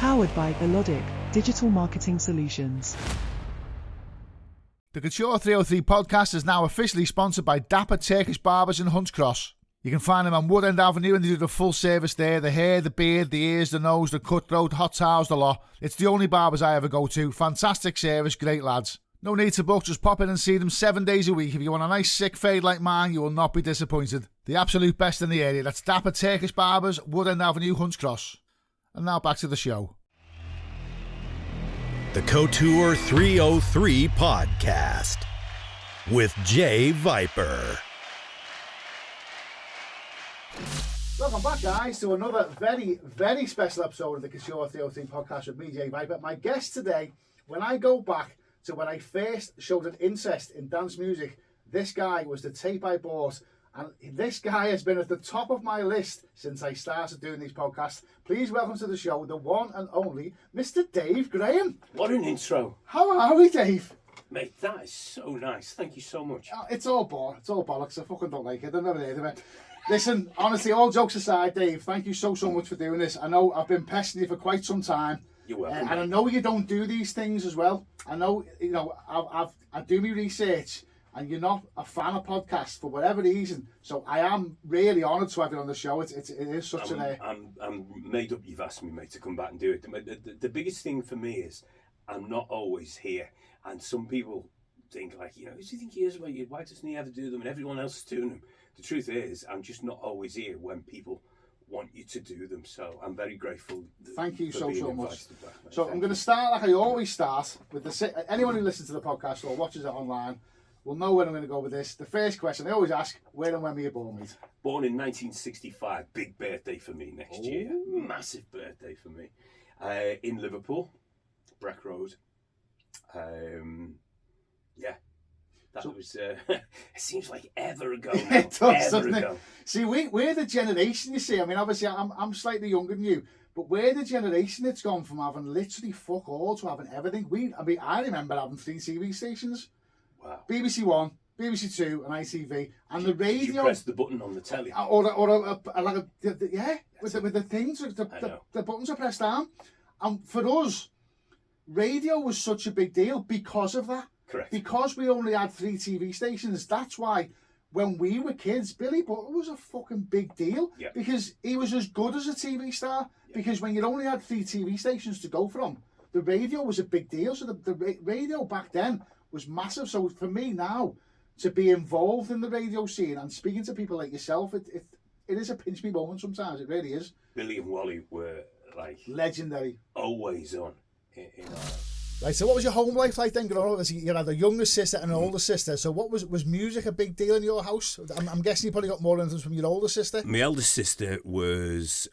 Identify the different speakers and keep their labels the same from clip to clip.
Speaker 1: Powered by Elodic Digital Marketing Solutions.
Speaker 2: The Couture 303 podcast is now officially sponsored by Dapper Turkish Barbers in Hunts Cross. You can find them on Wood End Avenue and they do the full service there. The hair, the beard, the ears, the nose, the cutthroat, hot towels, the lot. It's the only barbers I ever go to. Fantastic service, great lads. No need to book, just pop in and see them 7 days a week. If you want a nice sick fade like mine, you will not be disappointed. The absolute best in the area. That's Dapper Turkish Barbers, Wood End Avenue, Hunts Cross. And now back to the show.
Speaker 3: The Couture 303 podcast with Jay Viper.
Speaker 2: Welcome back, guys, to another very, very special episode of the Couture 303 podcast with me, Jay Viper. My guest today, when I go back to when I first showed an interest in dance music, this guy was the tape I bought. And this guy has been at the top of my list since I started doing these podcasts. Please welcome to the show, the one and only Mr. Dave Graham.
Speaker 4: What an intro.
Speaker 2: How are we, Dave?
Speaker 4: Mate, that is so nice. Thank you so much.
Speaker 2: It's all bollocks. I fucking don't like it. I've never heard of it. Listen, honestly, all jokes aside, Dave, thank you so much for doing this. I know I've been pestering you for quite some time.
Speaker 4: You're welcome.
Speaker 2: And I know you don't do these things as well. I know, I do my research. And you're not a fan of podcasts for whatever reason, so I am really honoured to have you on the show. It is such
Speaker 4: I'm made up. You've asked me, mate, to come back and do it. The biggest thing for me is I'm not always here, and some people think like, who do you think he is? Why doesn't he ever do them? And everyone else is doing them. The truth is, I'm just not always here when people want you to do them. So I'm very grateful.
Speaker 2: Thank you so much.
Speaker 4: Back,
Speaker 2: so I'm going to start like I always start with anyone who listens to the podcast or watches it online will know where I'm going to go with this. The first question I always ask, where and when were you born, mate?
Speaker 4: Born in 1965. Big birthday for me next year. Massive birthday for me. In Liverpool, Breck Road. That was, it seems like ever ago now.
Speaker 2: It does, doesn't it? See, we're the generation, you see. I mean, obviously, I'm slightly younger than you, but we're the generation that's gone from having literally fuck all to having everything. I remember having 3 TV stations.
Speaker 4: Wow.
Speaker 2: BBC One, BBC Two, and ITV, and the radio.
Speaker 4: Did you press the button on the telly?
Speaker 2: With the things, the buttons are pressed down. And for us, radio was such a big deal because of that.
Speaker 4: Correct.
Speaker 2: Because we only had 3 TV stations. That's why when we were kids, Billy Butler was a fucking big deal.
Speaker 4: Yep.
Speaker 2: Because he was as good as a TV star. Yep. Because when you only had 3 TV stations to go from, the radio was a big deal. So the radio back then was massive. So for me now, to be involved in the radio scene and speaking to people like yourself, it is a pinch me moment sometimes. It really is.
Speaker 4: Billy and Wally were like
Speaker 2: legendary, always
Speaker 4: on in our
Speaker 2: Right, so what was your home life like then growing up? You had a younger sister and an older sister. So what was music a big deal in your house? I'm guessing you probably got more influence from your older sister.
Speaker 4: My eldest sister was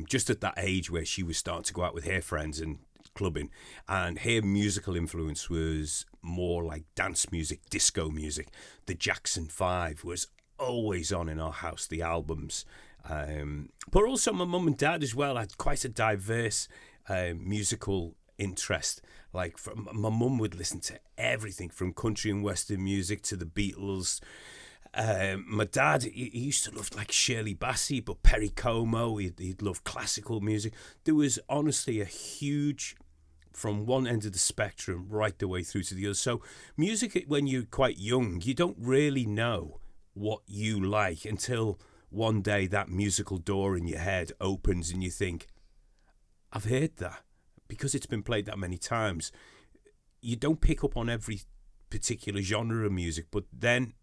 Speaker 4: just at that age where she was starting to go out with her friends and clubbing, and her musical influence was more like dance music, disco music. The Jackson 5 was always on in our house, the albums. But also my mum and dad as well had quite a diverse musical interest. Like my mum would listen to everything from country and western music to the Beatles. My dad, he used to love like Shirley Bassey, but Perry Como, he'd love classical music. There was honestly a huge, from one end of the spectrum right the way through to the other. So music, when you're quite young, you don't really know what you like until one day that musical door in your head opens and you think, I've heard that. Because it's been played that many times, you don't pick up on every particular genre of music, but then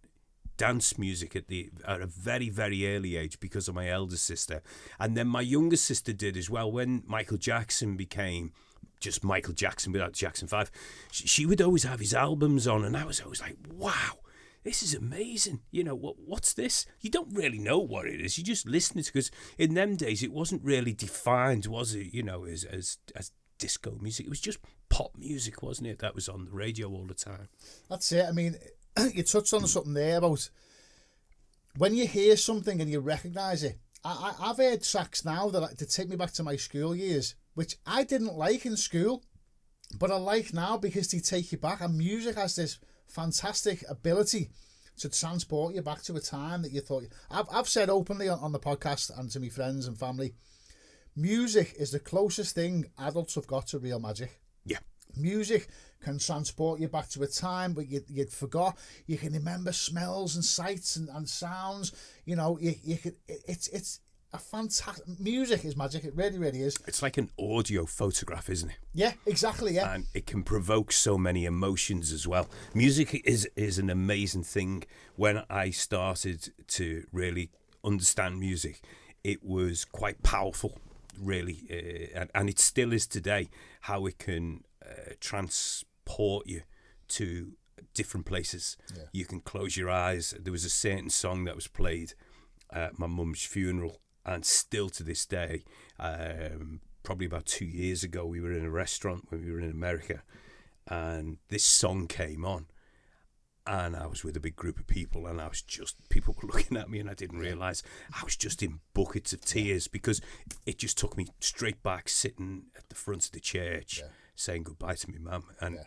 Speaker 4: dance music at a very, very early age because of my elder sister. And then my younger sister did as well. When Michael Jackson became just Michael Jackson without Jackson 5, she would always have his albums on, and I was always like, wow, this is amazing. What's this? You don't really know what it is. You just listen to it, because in them days it wasn't really defined, was it, as disco music. It was just pop music, wasn't it? That was on the radio all the time.
Speaker 2: That's it. I mean, you touched on something there about when you hear something and you recognise it. I've heard tracks now that take me back to my school years, which I didn't like in school, but I like now because they take you back. And music has this fantastic ability to transport you back to a time that you thought. I've said openly on the podcast and to my friends and family, music is the closest thing adults have got to real magic.
Speaker 4: Yeah.
Speaker 2: Music can transport you back to a time but you'd forgot. You can remember smells and sights and sounds. You know, you could. It's a fantastic. Music is magic. It really, really is.
Speaker 4: It's like an audio photograph, isn't it?
Speaker 2: Yeah, exactly. Yeah,
Speaker 4: and it can provoke so many emotions as well. Music is an amazing thing. When I started to really understand music, it was quite powerful, really, and it still is today. How it can transport you to different places. Yeah. You can close your eyes. There was a certain song that was played at my mum's funeral, and still to this day, probably about 2 years ago, we were in a restaurant when we were in America, and this song came on, and I was with a big group of people, and people were looking at me, and I didn't realise I was just in buckets of tears, because it just took me straight back, sitting at the front of the church, saying goodbye to my mum, and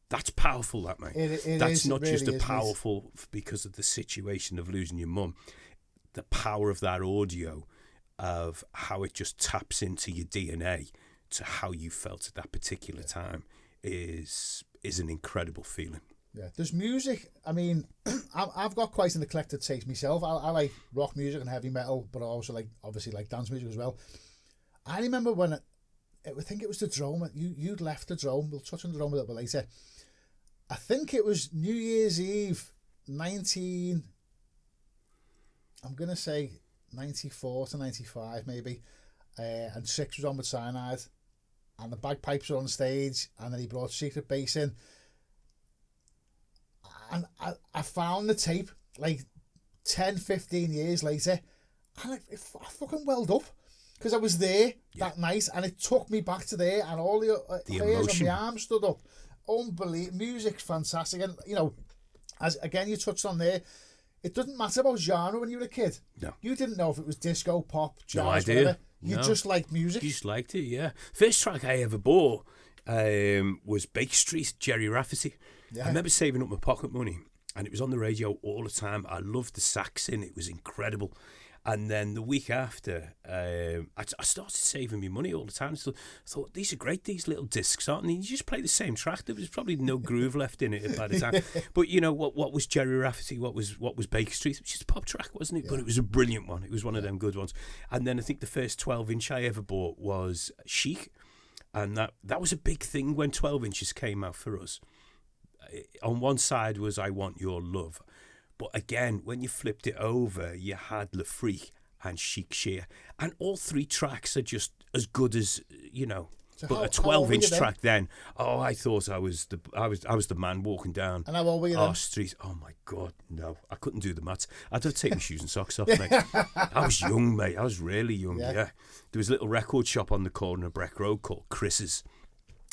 Speaker 4: that's powerful, that, mate. That's not just a powerful because of the situation of losing your mum. The power of that audio, of how it just taps into your DNA to how you felt at that particular time, is an incredible feeling.
Speaker 2: Yeah, there's music. I mean, I've got quite an eclectic taste myself. I like rock music and heavy metal, but I also obviously like dance music as well. I remember when I think it was the Drome. You'd left the Drome. We'll touch on the Drome a little bit later. I think it was New Year's Eve, I'm going to say 94 to 95 maybe, and Six was on with Cyanide, and the bagpipes were on stage, and then he brought Secret Bass in, and I found the tape like 10, 15 years later, and I fucking welled up, because I was there that night, and it took me back to there, and all the hairs on my arm stood up. Unbelievable. Music's fantastic, and you know, as again you touched on there, it doesn't matter about genre when you were a kid. No. You didn't know if it was disco, pop, jazz,
Speaker 4: no idea.
Speaker 2: Whatever. You just liked music.
Speaker 4: You just liked it, yeah. First track I ever bought was Baker Street, Jerry Rafferty. Yeah. I remember saving up my pocket money, and it was on the radio all the time. I loved the sax in it. It was incredible. And then the week after, I started saving me money all the time. So I thought, these are great, these little discs, aren't they? You just play the same track. There was probably no groove left in it by the time. But you know, what was Jerry Rafferty? What was Baker Street? It was just a pop track, wasn't it? Yeah. But it was a brilliant one. It was one of them good ones. And then I think the first 12-inch I ever bought was Chic. And that was a big thing when 12 inches came out for us. On one side was I Want Your Love. But again, when you flipped it over, you had Le Freak and Chic Sheer. And all three tracks are just as good as, you know. So but a 12-inch track then, I thought I was the man walking down
Speaker 2: and how old were you then?
Speaker 4: Street. Oh, my God, no. I couldn't do the maths. I'd have to take my shoes and socks off, mate. I was young, mate. I was really young, yeah. There was a little record shop on the corner of Breck Road called Chris's.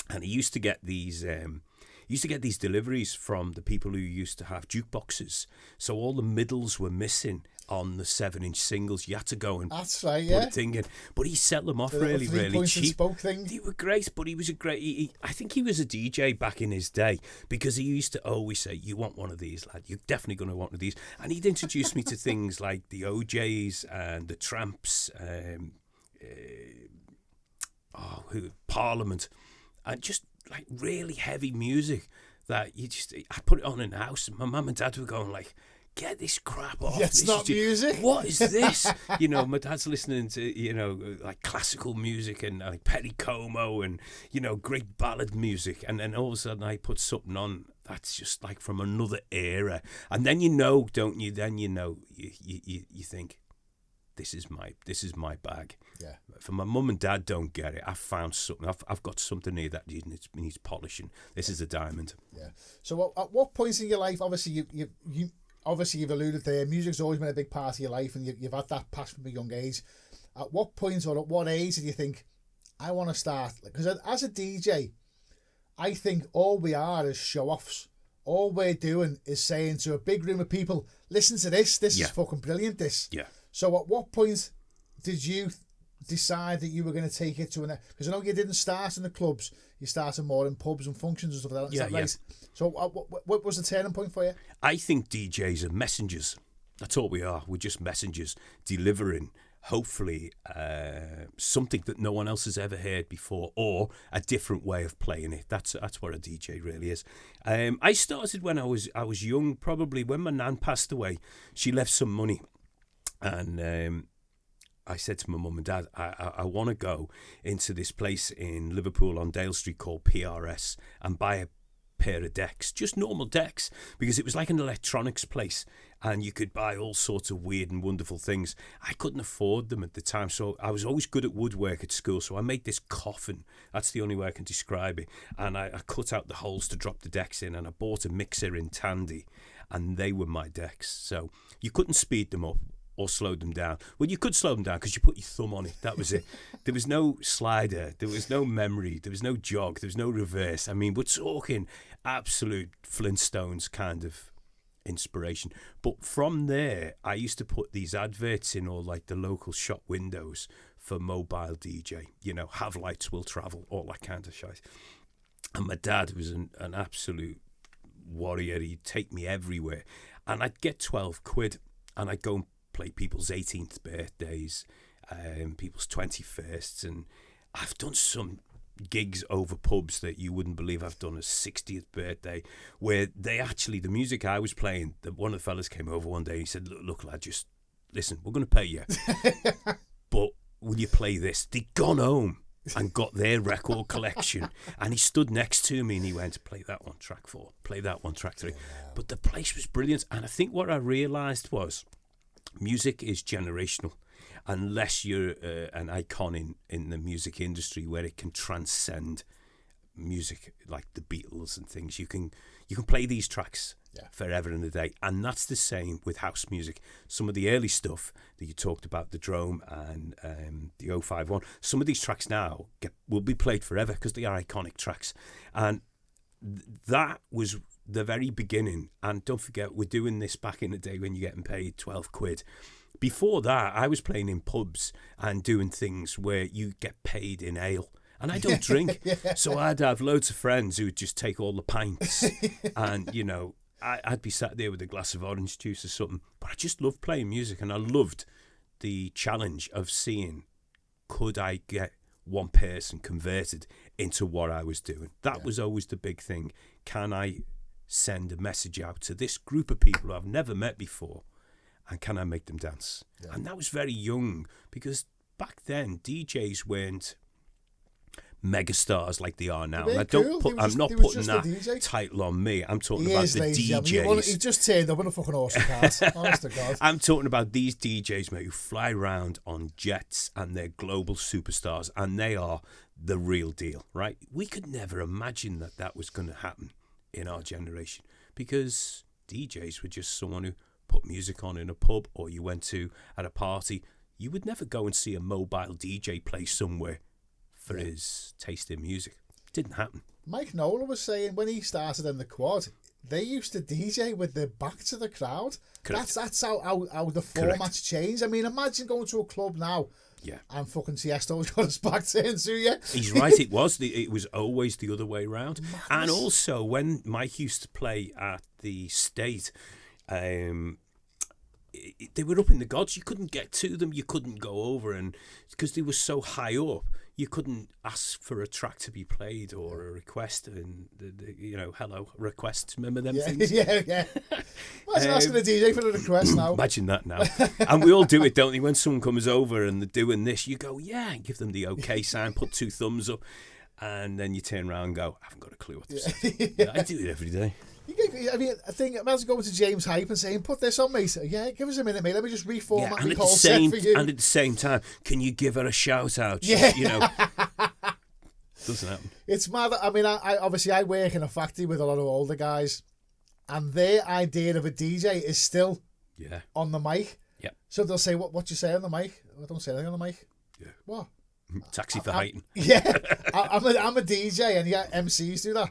Speaker 4: And he used to get these... these deliveries from the people who used to have jukeboxes. So all the middles were missing on the 7-inch singles. You had to go and put a thing in. But he set them off really, really cheap. They were great, but he was a great... I think he was a DJ back in his day, because he used to always say, you want one of these, lad. You're definitely going to want one of these. And he'd introduce me to things like the OJs and the Tramps, Parliament, and just... like really heavy music that I put it on in the house, and my mum and dad were going like, get this crap off.
Speaker 2: It's not music.
Speaker 4: What is this? You know, my dad's listening to, you know, like classical music and like Perry Como and, you know, great ballad music. And then all of a sudden I put something on that's just like from another era. And then you know, don't you? Then you know, you think, this is my bag. Yeah. For my mum and dad don't get it. I've found something. I've got something here that needs polishing. This is a diamond. Yeah.
Speaker 2: So at what points in your life, obviously you've alluded there, music's always been a big part of your life, and you've had that passion from a young age. At what point or at what age did you think, I want to start? Because as a DJ, I think all we are is show-offs. All we're doing is saying to a big room of people, listen to this. This is fucking brilliant, this. Yeah. So at what point did you decide that you were going to take it to because I know you didn't start in the clubs, you started more in pubs and functions and stuff like that. Is that right? So what was the turning point for you?
Speaker 4: I think DJs are messengers. That's all we are. We're just messengers delivering hopefully something that no one else has ever heard before, or a different way of playing it. That's what a DJ really is. I started when I was young, probably when my nan passed away. She left some money, and I said to my mum and dad, I want to go into this place in Liverpool on Dale Street called PRS and buy a pair of decks, just normal decks, because it was like an electronics place and you could buy all sorts of weird and wonderful things. I couldn't afford them at the time, so I was always good at woodwork at school, so I made this coffin. That's the only way I can describe it. And I cut out the holes to drop the decks in, and I bought a mixer in Tandy, and they were my decks. So you couldn't speed them up or slow them down. Well, you could slow them down because you put your thumb on it. That was it. There was no slider. There was no memory. There was no jog. There was no reverse. I mean, we're talking absolute Flintstones kind of inspiration. But from there, I used to put these adverts in all like the local shop windows for mobile DJ. You know, have lights, will travel, all that kind of shit. And my dad was an absolute warrior. He'd take me everywhere. And I'd get 12 quid and I'd go and play people's 18th birthdays, people's 21st, and I've done some gigs over pubs that you wouldn't believe. I've done a 60th birthday where they actually, the music I was playing, one of the fellas came over one day and he said, look lad, just listen, we're going to pay you, but will you play this? They'd gone home and got their record collection, and he stood next to me and he went, play that one, track 4, play that one, track 3. But the place was brilliant, and I think what I realised was music is generational. Unless you're an icon in the music industry where it can transcend music, like the Beatles and things, you can play these tracks forever and a day. And that's the same with house music. Some of the early stuff that you talked about, the Drome and the 051, some of these tracks now will be played forever because they are iconic tracks. And that was the very beginning. And don't forget, we're doing this back in the day when you're getting paid 12 quid. Before that, I was playing in pubs and doing things where you get paid in ale. And I don't drink. So I'd have loads of friends who would just take all the pints. And, you know, I'd be sat there with a glass of orange juice or something. But I just loved playing music. And I loved the challenge of seeing, could I get one person converted into what I was doing? That was always the big thing. Can I send a message out to this group of people who I've never met before? And can I make them dance? Yeah. And that was very young, because back then DJs weren't megastars like they are now. And I'm not putting that title on me. I'm talking about the DJs.
Speaker 2: He just turned up in a fucking awesome car. Honest to God.
Speaker 4: I'm talking about these DJs, mate, who fly around on jets and they're global superstars, and they are the real deal, right? We could never imagine that was going to happen in our generation, because DJs were just someone who put music on in a pub, or you went to at a party. You would never go and see a mobile DJ play somewhere for his taste in music. It didn't happen.
Speaker 2: Mike Nolan was saying when he started in the Quad, they used to DJ with their back to the crowd. Correct. That's how the formats change. I mean, imagine going to a club now. Yeah. And fucking Tiesto's got his back turned to you.
Speaker 4: He's right, it was always the other way around. Madness. And also, when Mike used to play at the State, they were up in the gods. You couldn't get to them. You couldn't go over, and because they were so high up, you couldn't ask for a track to be played or a request. And hello requests. Remember them things?
Speaker 2: Yeah. Imagine asking a DJ for a request now.
Speaker 4: Imagine that now. And we all do it, don't we? When someone comes over and they're doing this, you go, yeah, and give them the okay sign, put 2 thumbs up, and then you turn around and go, I haven't got a clue what to say. Yeah, I do it every day.
Speaker 2: I think imagine going to James Hype and saying, put this on, mate. Yeah, give us a minute, mate. Let me just reformat my whole set for you.
Speaker 4: And at the same time, can you give her a shout out? Yeah. Doesn't happen.
Speaker 2: It's mad. I mean, I obviously I work in a factory with a lot of older guys, and their idea of a DJ is still on the mic. Yeah. So they'll say, what you say on the mic? I don't say anything on the mic. Yeah. What?
Speaker 4: Taxi for Heighton.
Speaker 2: Yeah. I'm a DJ, and MCs do that.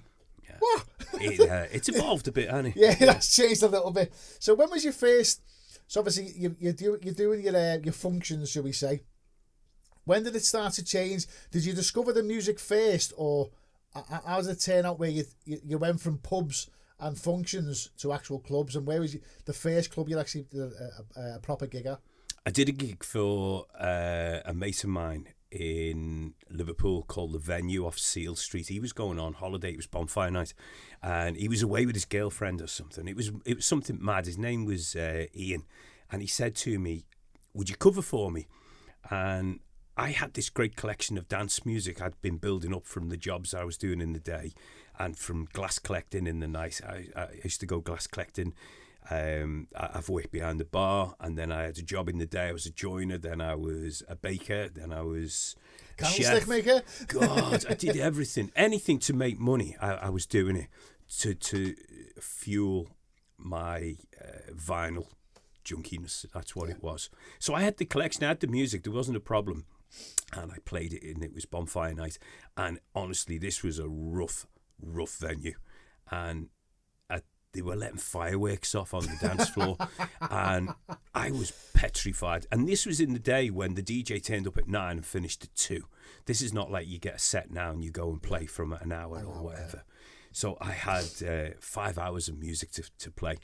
Speaker 2: What?
Speaker 4: It's evolved a bit, hasn't it?
Speaker 2: Yeah, that's changed a little bit. So when was your first? So obviously you're doing your functions, shall we say? When did it start to change? Did you discover the music first, or how did it turn out where you went from pubs and functions to actual clubs? And where was the first club you actually did a proper gig at?
Speaker 4: I did a gig for a mate of mine in Liverpool called The Venue off Seal Street. He was going on holiday. It was bonfire night, and he was away with his girlfriend or something. It was something mad. His name was Ian, and he said to me, "Would you cover for me?" And I had this great collection of dance music I'd been building up from the jobs I was doing in the day and from glass collecting in the night. I used to go glass collecting. I've worked behind the bar, and then I had a job in the day. I was a joiner, then I was a baker, then I was a
Speaker 2: Candlestick
Speaker 4: chef.
Speaker 2: maker.
Speaker 4: God, I did everything. Anything to make money, I was doing it to fuel my vinyl junkiness. That's what it was. So I had the collection, I had the music, there wasn't a problem. And I played it, and it was bonfire night. And honestly, this was a rough venue. And they were letting fireworks off on the dance floor. And I was petrified. And this was in the day when the DJ turned up at 9 and finished at 2. This is not like you get a set now and you go and play from an hour or whatever. So I had 5 hours of music to play.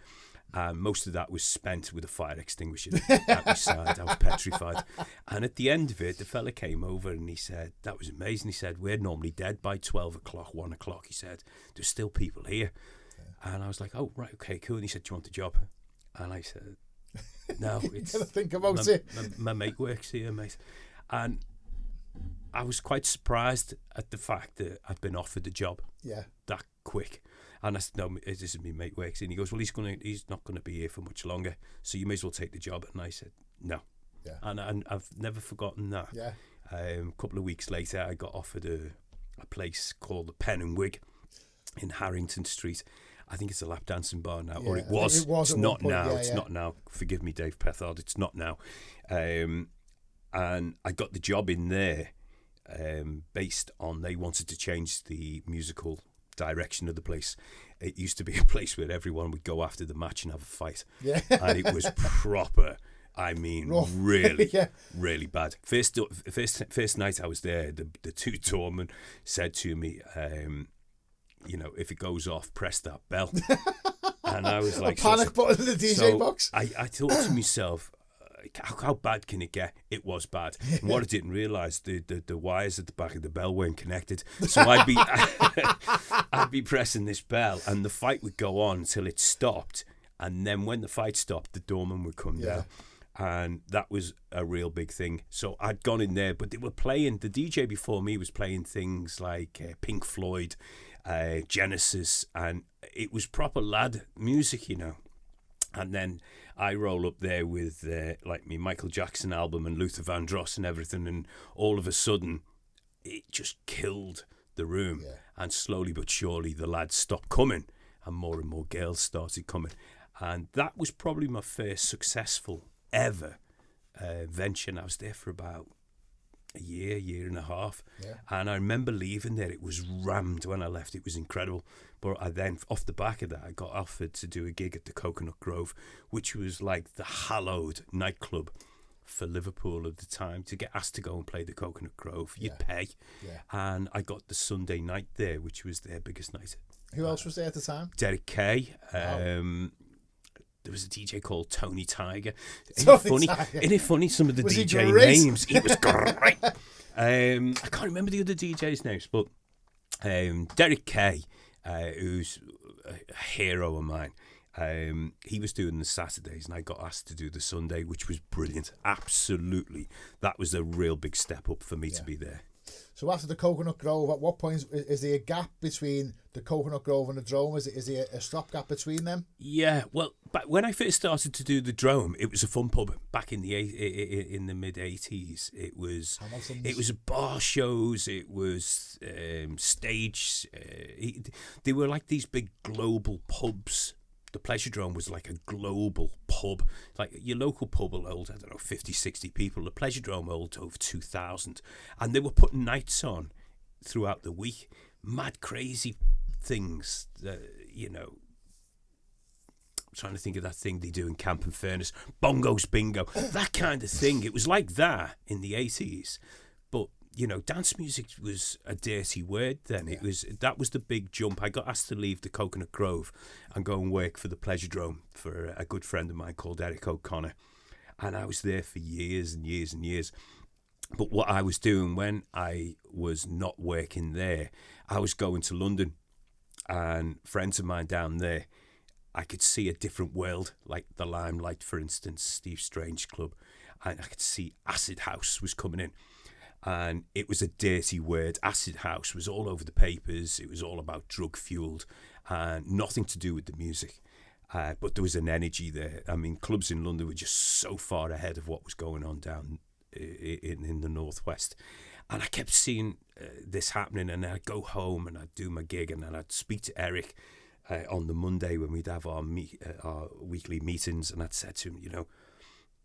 Speaker 4: Most of that was spent with a fire extinguisher at my side. I was petrified. And at the end of it, the fella came over and he said, "That was amazing." He said, "We're normally dead by 12 o'clock, 1 o'clock. He said, "There's still people here." Yeah. And I was like, "Oh, right, okay, cool." And he said, "Do you want the job?" And I said, "No, it's
Speaker 2: think about it.
Speaker 4: My mate works here, mate." And I was quite surprised at the fact that I'd been offered the job that quick. And I said, "No, this is my mate works." And he goes, "Well, he's not going to be here for much longer, so you may as well take the job." And I said, "No." Yeah. And I've never forgotten that. Yeah. A couple of weeks later, I got offered a place called the Pen and Wig in Harrington Street. I think it's a lap dancing bar now, or it was. It's not now. It's not now. Forgive me, Dave Pethard. It's not now. And I got the job in there based on they wanted to change the musical direction of the place. It used to be a place where everyone would go after the match and have a fight. Yeah. And it was proper. I mean, rough. Really, really bad. First night I was there, the two doormen said to me, if it goes off, press that bell. And I was like,
Speaker 2: a panic button in the DJ box.
Speaker 4: I thought to myself, how bad can it get? It was bad. And what I didn't realise, the wires at the back of the bell weren't connected. So I'd be pressing this bell, and the fight would go on until it stopped. And then when the fight stopped, the doorman would come down. And that was a real big thing. So I'd gone in there, but they were playing, the DJ before me was playing things like Pink Floyd, Genesis, and it was proper lad music, And then I roll up there with like me Michael Jackson album and Luther Vandross and everything, and all of a sudden it just killed the room. Yeah. And slowly but surely the lads stopped coming, and more girls started coming. And that was probably my first successful ever venture. And I was there for about a year and a half. Yeah. And I remember leaving there. It was rammed when I left. It was incredible. But I then, off the back of that, I got offered to do a gig at the Coconut Grove, which was like the hallowed nightclub for Liverpool at the time. To get asked to go and play the Coconut Grove, you'd pay. Yeah. And I got the Sunday night there, which was their biggest night.
Speaker 2: Who else was there at the time?
Speaker 4: Derek Kay. Wow. There was a DJ called Tony Tiger. Isn't it funny, some of the DJ names? He was great. I can't remember the other DJ's names, but Derek Kay, who's a hero of mine, he was doing the Saturdays, and I got asked to do the Sunday, which was brilliant. Absolutely. That was a real big step up for me to be there.
Speaker 2: So after the Coconut Grove, at what point is there a gap between the Coconut Grove and the Drome? Is there a stopgap between them?
Speaker 4: Yeah, well, but when I first started to do the Drome, it was a fun pub back in the mid '80s. It was bar shows. It was stage. They were like these big global pubs. The Pleasuredrome was like a global pub. Like your local pub will hold, 50, 60 people. The Pleasuredrome held over 2,000. And they were putting nights on throughout the week. Mad, crazy things. I'm trying to think of that thing they do in Camp and Furnace. Bongos Bingo. That kind of thing. It was like that in the 80s. But dance music was a dirty word then. Yeah. That was the big jump. I got asked to leave the Coconut Grove and go and work for the Pleasuredrome for a good friend of mine called Eric O'Connor. And I was there for years and years and years. But what I was doing when I was not working there, I was going to London, and friends of mine down there, I could see a different world, like the Limelight, for instance, Steve Strange Club. And I could see Acid House was coming in. And it was a dirty word. Acid House was all over the papers. It was all about drug-fueled and nothing to do with the music. But there was an energy there. I mean, clubs in London were just so far ahead of what was going on down in the Northwest. And I kept seeing this happening, and I'd go home and I'd do my gig, and then I'd speak to Eric on the Monday when we'd have our weekly meetings, and I'd said to him, you know,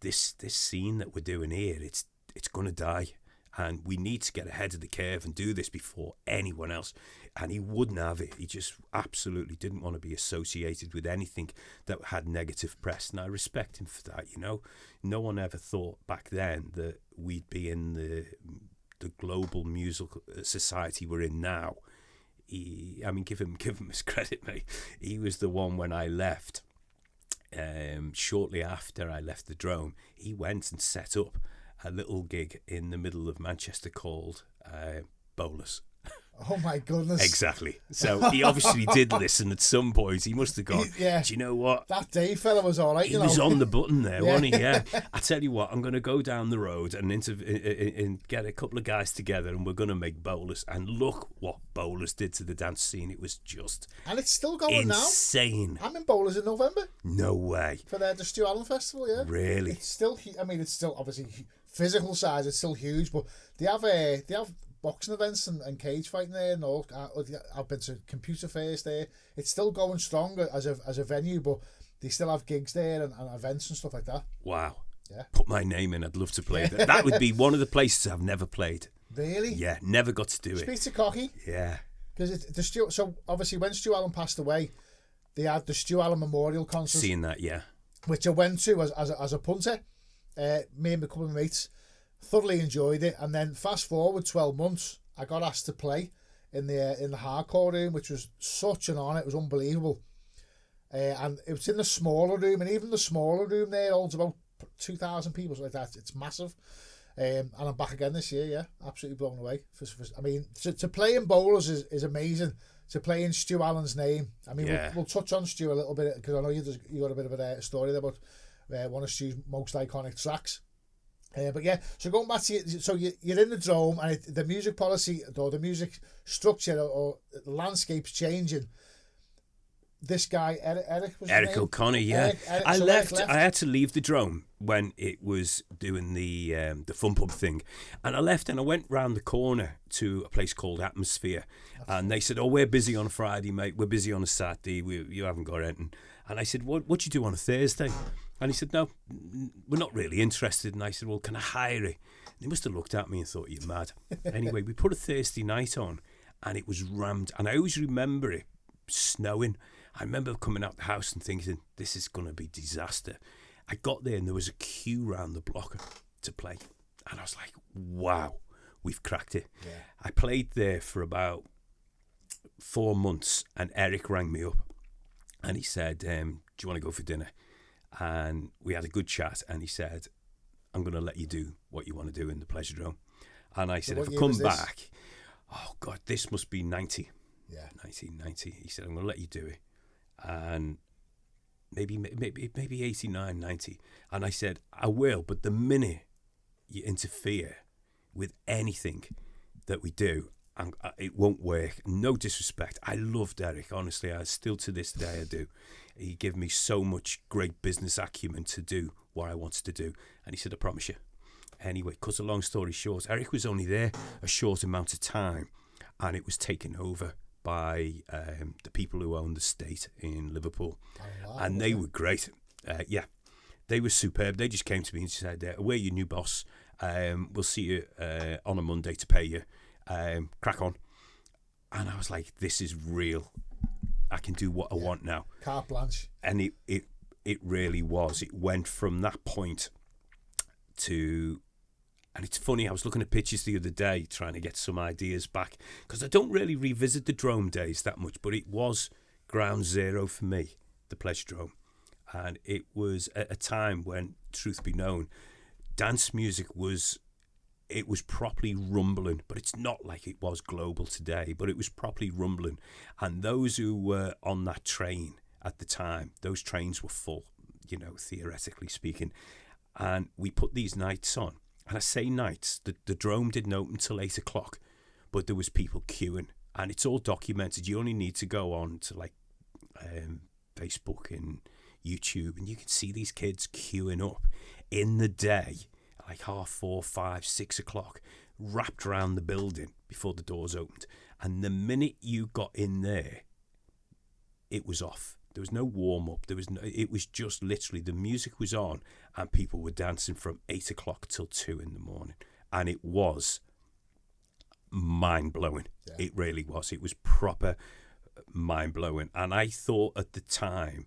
Speaker 4: this scene that we're doing here, it's going to die. And we need to get ahead of the curve and do this before anyone else. And he wouldn't have it. He just absolutely didn't want to be associated with anything that had negative press. And I respect him for that, you know. No one ever thought back then that we'd be in the global musical society we're in now. Give him his credit, mate. He was the one when I left. Shortly after I left the Drome, he went and set up a little gig in the middle of Manchester called Bowlers.
Speaker 2: Oh my goodness.
Speaker 4: Exactly. So he obviously did listen at some point. He must have gone, do you know what?
Speaker 2: That day fella was all right,
Speaker 4: He was on the button there, wasn't he? Yeah. I tell you what, I'm going to go down the road and get a couple of guys together, and we're going to make Bowlers. And look what Bowlers did to the dance scene. It was just
Speaker 2: and it's still going
Speaker 4: insane.
Speaker 2: I'm in Bowlers in November.
Speaker 4: No way.
Speaker 2: For the Stu Allan Festival, yeah.
Speaker 4: Really?
Speaker 2: It's still, it's still obviously physical size, it's still huge, but they have boxing events and cage fighting there, and all. I've been to computer fairs there. It's still going strong as a venue, but they still have gigs there and events and stuff like that.
Speaker 4: Wow.
Speaker 2: Yeah.
Speaker 4: Put my name in. I'd love to play that. That would be one of the places I've never played.
Speaker 2: Really?
Speaker 4: Yeah, never got to do it.
Speaker 2: Speak to Cocky.
Speaker 4: Yeah.
Speaker 2: Because so obviously when Stu Allan passed away, they had the Stu Allan Memorial Concert.
Speaker 4: Seen that, yeah.
Speaker 2: Which I went to as a punter. Me and a couple of mates thoroughly enjoyed it, and then fast forward 12 months, I got asked to play in the hardcore room, which was such an honour. It was unbelievable, and it was in the smaller room, and even the smaller room there holds about 2,000 people, like that. It's massive, and I'm back again this year. Yeah, absolutely blown away. To play in Bowlers is amazing. To play in Stu Allan's name. I mean, we'll touch on Stu a little bit, because I know you got a bit of a story there about one of Stu's most iconic tracks. But yeah, so going back to you're in the Drome, and the music policy or the music structure or the landscape's changing. This guy Eric
Speaker 4: O'Connor, yeah.
Speaker 2: Eric
Speaker 4: I left.
Speaker 2: left.
Speaker 4: I had to leave the Drome when it was doing the fun pub thing, and I left and I went round the corner to a place called Atmosphere, and they said, "Oh, we're busy on a Friday, mate. We're busy on a Saturday. You haven't got anything." And I said, "What do you do on a Thursday?" And he said, "No, we're not really interested." And I said, "Well, can I hire it?" And he must have looked at me and thought, "You're mad." Anyway, we put a Thursday night on, and it was rammed. And I always remember it snowing. I remember coming out the house and thinking, this is going to be disaster. I got there and there was a queue round the block to play. And I was like, wow, we've cracked it. Yeah. I played there for about 4 months, and Eric rang me up and he said, do you want to go for dinner? And we had a good chat, and he said, I'm going to let you do what you want to do in the Pleasuredrome. And I said, if I come back, oh God, this must be 90. Yeah. 1990. He said, I'm going to let you do it. And maybe 89, 90. And I said, I will, but the minute you interfere with anything that we do, it won't work. No disrespect. I loved Eric, honestly. I still to this day I do. He gave me so much great business acumen to do what I wanted to do. And he said, I promise you. Anyway, cut a long story short, Eric was only there a short amount of time, and it was taken over by the people who own the state in Liverpool. Oh, wow. And they were great. Yeah, they were superb. They just came to me and said, we're your new boss. We'll see you on a Monday to pay you. Crack on. And I was like, this is real. I can do what I want now.
Speaker 2: Carte blanche.
Speaker 4: And it really was. It went from that point to... And it's funny, I was looking at pictures the other day trying to get some ideas back, because I don't really revisit the Drome days that much, but it was ground zero for me, the Pleasuredrome. And it was at a time when, truth be known, dance music was properly rumbling, but it's not like it was global today, but it was properly rumbling. And those who were on that train at the time, those trains were full, you know, theoretically speaking. And we put these nights on. And I say nights, the Drome didn't open till 8 o'clock, but there was people queuing. And it's all documented. You only need to go on to like Facebook and YouTube, and you can see these kids queuing up in the day, like 4:30, 5, 6 o'clock, wrapped around the building before the doors opened. And the minute you got in there, it was off. There was no warm up. It was just literally the music was on, and people were dancing from 8 o'clock till 2 in the morning, and it was mind blowing. Yeah. It really was. It was proper mind blowing, and I thought at the time,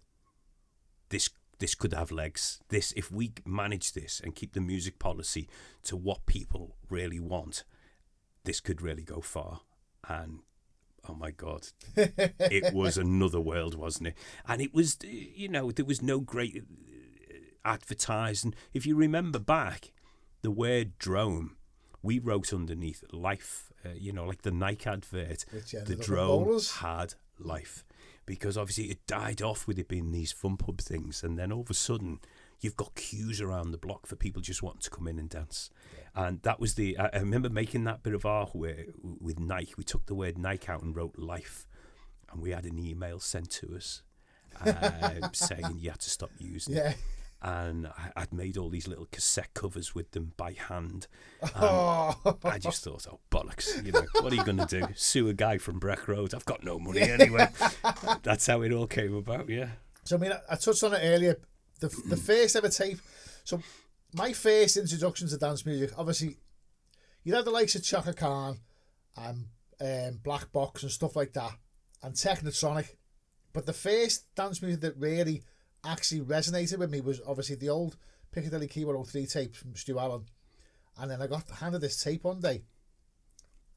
Speaker 4: this could have legs. This, if we manage this and keep the music policy to what people really want, this could really go far. And oh my God, it was another world, wasn't it? And it was, you know, there was no great advertising. If you remember back, the word Drome, we wrote underneath life, you know, like the Nike advert, the Drome had life. Because obviously it died off with it being these fun pub things. And then all of a sudden, you've got queues around the block for people just wanting to come in and dance. Yeah. And that was I remember making that bit of art with Nike. We took the word Nike out and wrote life. And we had an email sent to us saying you had to stop using it. And I'd made all these little cassette covers with them by hand. I just thought, oh, bollocks. You know, what are you going to do? Sue a guy from Breck Road? I've got no money anyway. That's how it all came about, yeah.
Speaker 5: So, I mean, I touched on it earlier. The first ever tape. So, my first introduction to dance music, obviously, you had the likes of Chaka Khan and Black Box and stuff like that, and Technotronic. But the first dance music that really actually resonated with me was obviously the old Piccadilly Key 103 tapes from Stu Allen. And then I got handed this tape one day,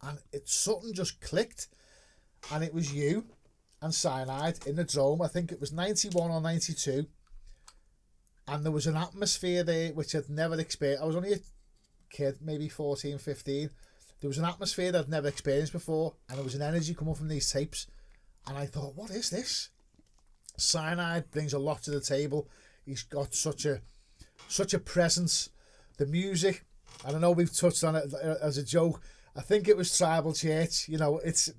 Speaker 5: and something just clicked, and it was you and Cyanide in the Drome. I think it was 91 or 92, and there was an atmosphere there which I'd never experienced. I was only a kid, maybe 14, 15. There was an atmosphere that I'd never experienced before, and there was an energy coming from these tapes, and I thought, what is this? Cyanide brings a lot to the table. He's got such a presence. The music, I don't know, we've touched on it as a joke. I think it was Tribal Church. You know, it's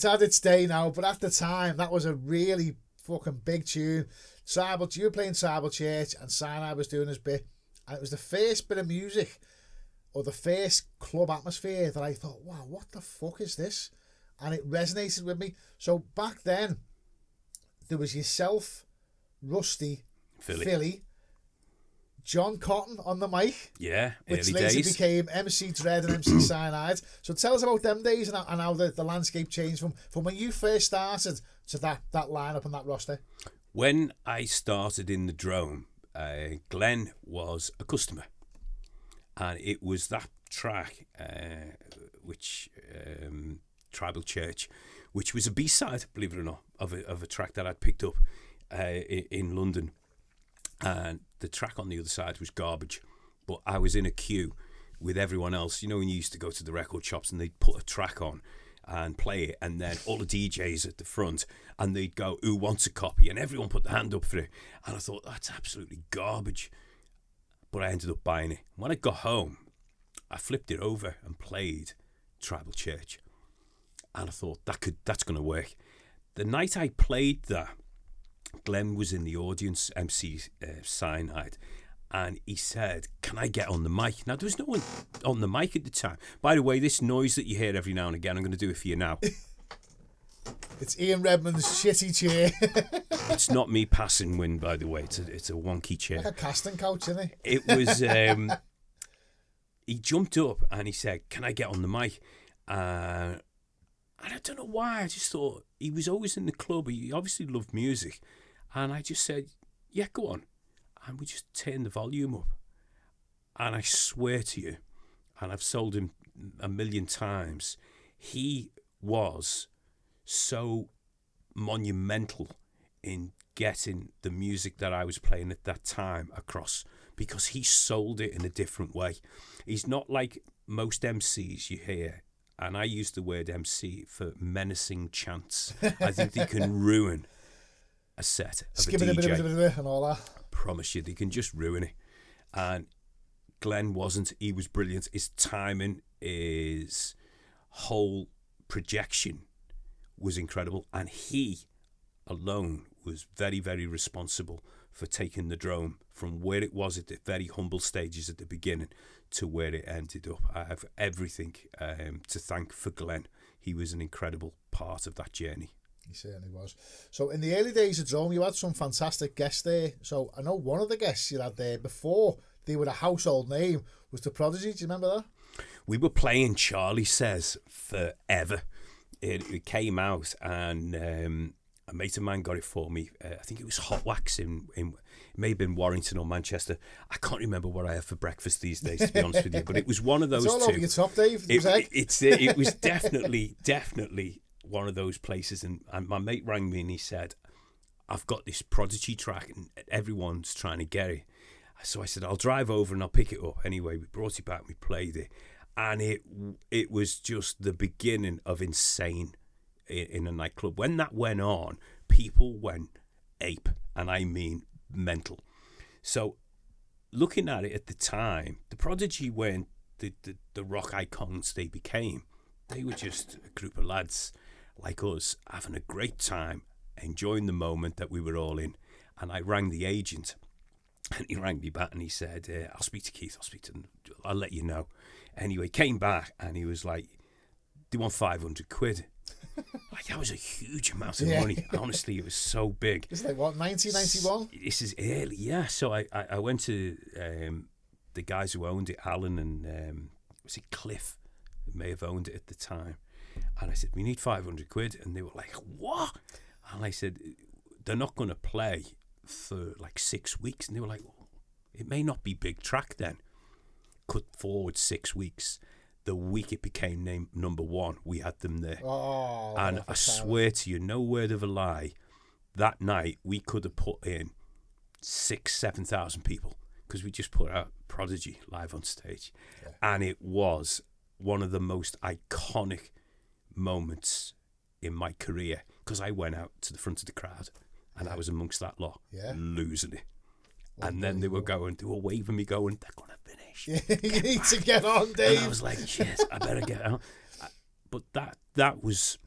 Speaker 5: had its day now, but at the time, that was a really fucking big tune. You were playing Tribal Church, and Cyanide was doing his bit. And it was the first bit of music, or the first club atmosphere, that I thought, wow, what the fuck is this? And it resonated with me. So back then, there was yourself, Rusty, Philly, John Cotton on the mic.
Speaker 4: Yeah,
Speaker 5: which
Speaker 4: early
Speaker 5: later
Speaker 4: days.
Speaker 5: became MC Dread and MC Cyanide. So tell us about them days and how the landscape changed from when you first started to that lineup and that roster.
Speaker 4: When I started in the Drome, Glenn was a customer, and it was that track, which Tribal Church, which was a B-side, believe it or not, of a track that I'd picked up in London. And the track on the other side was garbage. But I was in a queue with everyone else. You know, when you used to go to the record shops and they'd put a track on and play it, and then all the DJs at the front, and they'd go, who wants a copy? And everyone put their hand up for it. And I thought, that's absolutely garbage. But I ended up buying it. When I got home, I flipped it over and played Tribal Church. And I thought, that's going to work. The night I played that, Glenn was in the audience, MC Cyanide, and he said, can I get on the mic? Now, there was no one on the mic at the time. By the way, this noise that you hear every now and again, I'm going to do it for you now.
Speaker 5: It's Ian Redmond's shitty chair.
Speaker 4: It's not me passing wind, by the way. It's a wonky chair.
Speaker 5: Like a casting couch, isn't it?
Speaker 4: It was, he jumped up and he said, can I get on the mic? And I don't know why, I just thought, he was always in the club, he obviously loved music, and I just said, yeah, go on. And we just turned the volume up. And I swear to you, and I've sold him a million times, he was so monumental in getting the music that I was playing at that time across, because he sold it in a different way. He's not like most MCs you hear, and I use the word MC for menacing chants. I think they can ruin a set of a DJ.
Speaker 5: And all that.
Speaker 4: Promise you, they can just ruin it. And Glenn wasn't. He was brilliant. His timing, his whole projection was incredible, and he alone was very, very responsible for taking the Drome from where it was at the very humble stages at the beginning to where it ended up. I have everything to thank for Glenn. He was an incredible part of that journey.
Speaker 5: He certainly was. So in the early days of Drome, you had some fantastic guests there. So I know one of the guests you had there before they were a household name was the Prodigy. Do you remember that?
Speaker 4: We were playing Charlie Says forever. It came out, and a mate of mine got it for me. I think it was Hot Wax in it may have been Warrington or Manchester. I can't remember what I have for breakfast these days, to be honest with you. But it was one of those
Speaker 5: it's all
Speaker 4: two.
Speaker 5: Over your top, Dave.
Speaker 4: It was definitely one of those places. And my mate rang me and he said, "I've got this Prodigy track and everyone's trying to get it." So I said, "I'll drive over and I'll pick it up." Anyway, we brought it back and we played it. And it was just the beginning of insane in a nightclub. When that went on, people went ape, and I mean mental. So looking at it at the time, the Prodigy weren't the rock icons they became. They were just a group of lads like us having a great time, enjoying the moment that we were all in. And I rang the agent, and he rang me back and he said, "I'll speak to Keith, I'll let you know." Anyway, came back and he was like, "They want 500 quid. Like, that was a huge amount of money. Honestly, it was so big.
Speaker 5: It's like, what, 1991?
Speaker 4: This is early, yeah. So I went to the guys who owned it, Alan and was it Cliff, who may have owned it at the time. And I said, "We need 500 quid. And they were like, "What?" And I said, "They're not going to play for like 6 weeks." And they were like, "Well, it may not be big track then." Cut forward 6 weeks. The week it became named number one, we had them there.
Speaker 5: Oh,
Speaker 4: and I swear to you, no word of a lie, that night we could have put in 6,000-7,000 people, because we just put out Prodigy live on stage. Yeah. And it was one of the most iconic moments in my career, because I went out to the front of the crowd and I was amongst that lot, losing it. And then they were waving me, going, "They're going to finish.
Speaker 5: You need to get on, Dave."
Speaker 4: And I was like, "Shit, I better get out." But that was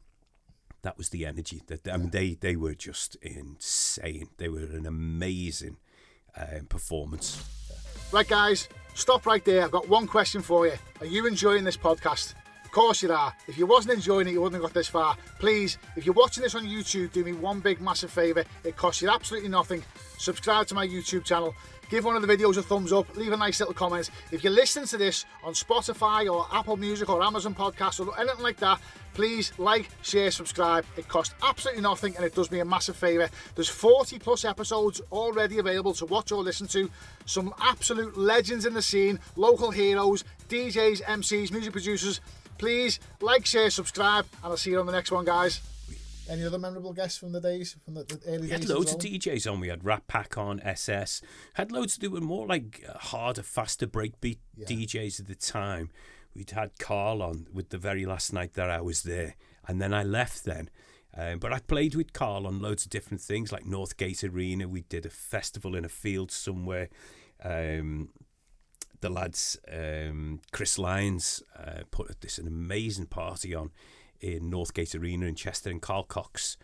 Speaker 4: the energy. I mean, they were just insane. They were an amazing performance.
Speaker 5: Right, guys, stop right there. I've got one question for you. Are you enjoying this podcast? Of course you are. If you wasn't enjoying it, you wouldn't have got this far. Please, if you're watching this on YouTube, do me one big massive favour. It costs you absolutely nothing. Subscribe to my YouTube channel. Give one of the videos a thumbs up. Leave a nice little comment. If you're listening to this on Spotify or Apple Music or Amazon Podcasts or anything like that, please like, share, subscribe. It costs absolutely nothing and it does me a massive favour. There's 40 plus episodes already available to watch or listen to. Some absolute legends in the scene, local heroes, DJs, MCs, music producers. Please like, share, subscribe, and I'll see you on the next one, guys. Any other memorable guests from the days, from the early days?
Speaker 4: We had loads of DJs on. We had Rat Pack on, SS. Had loads to do with more like harder, faster breakbeat DJs at the time. We'd had Carl on with the very last night that I was there, and then I left then. But I played with Carl on loads of different things, like Northgate Arena. We did a festival in a field somewhere. The lads, Chris Lyons, put an amazing party on in Northgate Arena in Chester, and Carl Cox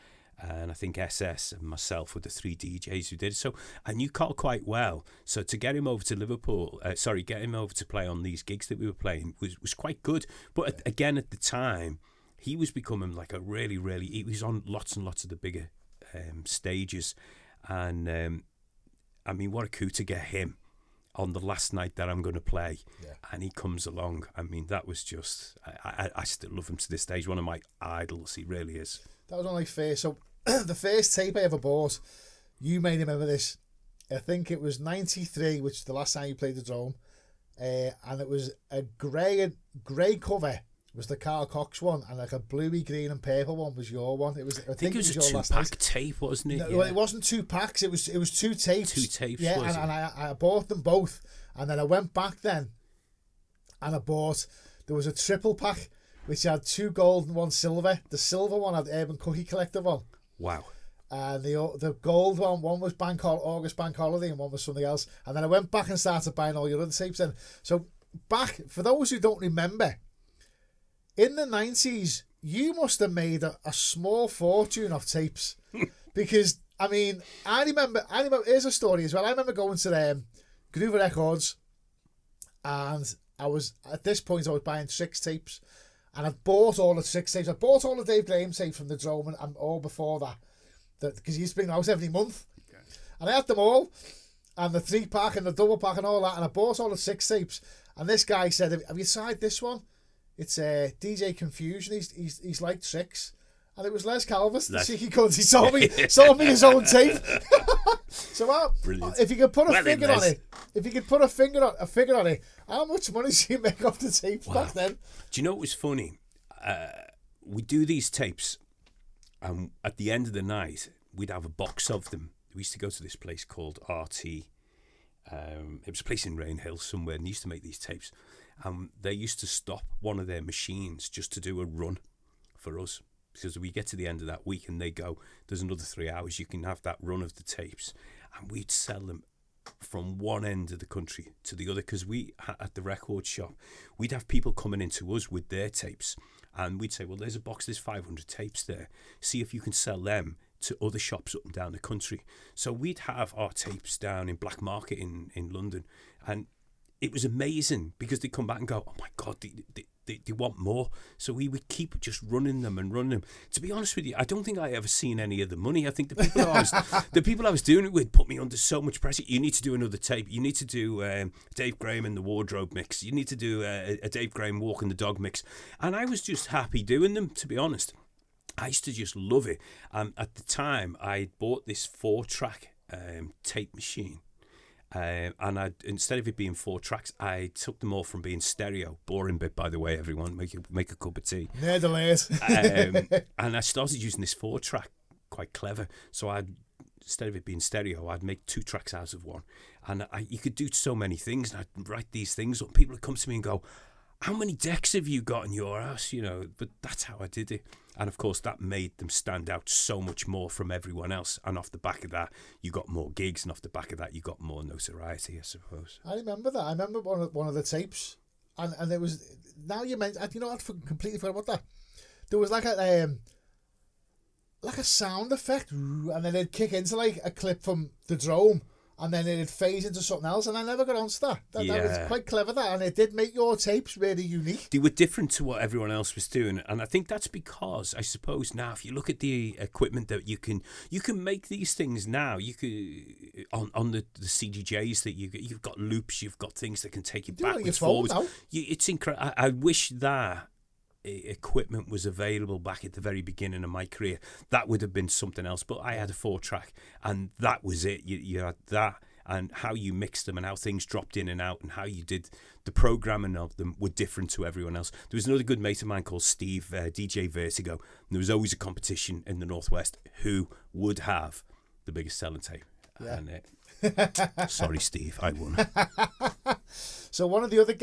Speaker 4: and I think SS and myself were the three DJs who did it. So I knew Carl quite well. So to get him over to Liverpool, get him over to play on these gigs that we were playing was quite good. But again, at the time, he was becoming like a really, he was on lots and lots of the bigger stages. And I mean, what a coup to get him on the last night that I'm going to play, and he comes along. I mean, that was just, I still love him to this day. He's one of my idols, he really is. That
Speaker 5: was only fair. So the first tape I ever bought, you may remember this, I think it was 93, which is the last time you played the Drome, and it was a grey cover was the Carl Cox one, and like a bluey, green and purple one was your one. It was, I think it was your last night.
Speaker 4: 2-pack tape, wasn't it?
Speaker 5: No, well, it wasn't 2 packs. It was 2 tapes.
Speaker 4: 2 tapes.
Speaker 5: Yeah,
Speaker 4: was
Speaker 5: and I bought them both, and then I went back then, and I bought. There was a triple pack which had 2 gold and 1 silver. The silver one had Urban Cookie Collective on.
Speaker 4: Wow.
Speaker 5: And the gold one was August Bank Holiday, and one was something else. And then I went back and started buying all your other tapes. Then, so back for those who don't remember. In the 90s, you must have made a small fortune off tapes. Because, I mean, I remember, here's a story as well. I remember going to Groove Records, and at this point, I was buying 6 tapes. And I'd bought all the 6 tapes. I bought all the Dave Graham tapes from the Drome and all before that. Because he used to bring them out every month. Okay. And I had them all. And the 3-pack and the double pack and all that. And I bought all the 6 tapes. And this guy said, have you tried this one? It's DJ Confusion. He's like 6, and it was Les Calvus, the cheeky cunt. He sold me his own tape. So if you could put a figure on it, how much money did you make off the tapes back then?
Speaker 4: Do you know what was funny? We do these tapes, and at the end of the night, we'd have a box of them. We used to go to this place called RT. It was a place in Rainhill somewhere, and they used to make these tapes. They used to stop one of their machines just to do a run for us, because we get to the end of that week and they go, there's another 3 hours, you can have that run of the tapes, and we'd sell them from one end of the country to the other, because we, at the record shop, we'd have people coming into us with their tapes, and we'd say, well, there's a box, there's 500 tapes there, see if you can sell them to other shops up and down the country. So we'd have our tapes down in Black Market in London, and it was amazing, because they'd come back and go, oh my God, they want more. So we would keep just running them. To be honest with you, I don't think I ever seen any of the money. I think the people I was doing it with put me under so much pressure. You need to do another tape. You need to do Dave Graham and the Wardrobe mix. You need to do a Dave Graham Walking the Dog mix. And I was just happy doing them, to be honest. I used to just love it. At the time, I bought this 4-track tape machine. And instead of it being 4 tracks, I took them all from being stereo. Boring bit, by the way, everyone. Make a cup of tea. And I started using this 4-track, quite clever. So instead of it being stereo, I'd make 2 tracks out of one. And you could do so many things. And I'd write these things up. People would come to me and go, how many decks have you got in your house? But that's how I did it. And of course, that made them stand out so much more from everyone else. And off the back of that, you got more gigs. And off the back of that, you got more notoriety, I suppose.
Speaker 5: I remember that. I remember one of the tapes. And there was, now you mentioned, I'd completely forgot about that. There was like a sound effect. And then it'd kick into like a clip from the Drome. And then it'd phase into something else, and I never got onto that. That was quite clever, that, and it did make your tapes really unique.
Speaker 4: They were different to what everyone else was doing, and I think that's because, I suppose, now if you look at the equipment that you can make these things now. You could on the CDJs that you've got loops, you've got things that can take you backwards, forwards. It's incredible. I wish that equipment was available back at the very beginning of my career. That would have been something else, but I had a 4-track and that was it. You had that, and how you mixed them and how things dropped in and out and how you did the programming of them were different to everyone else. There was another good mate of mine called Steve, DJ Vertigo, and there was always a competition in the Northwest who would have the biggest selling tape.
Speaker 5: Yeah.
Speaker 4: And sorry, Steve, I won.
Speaker 5: So one of the other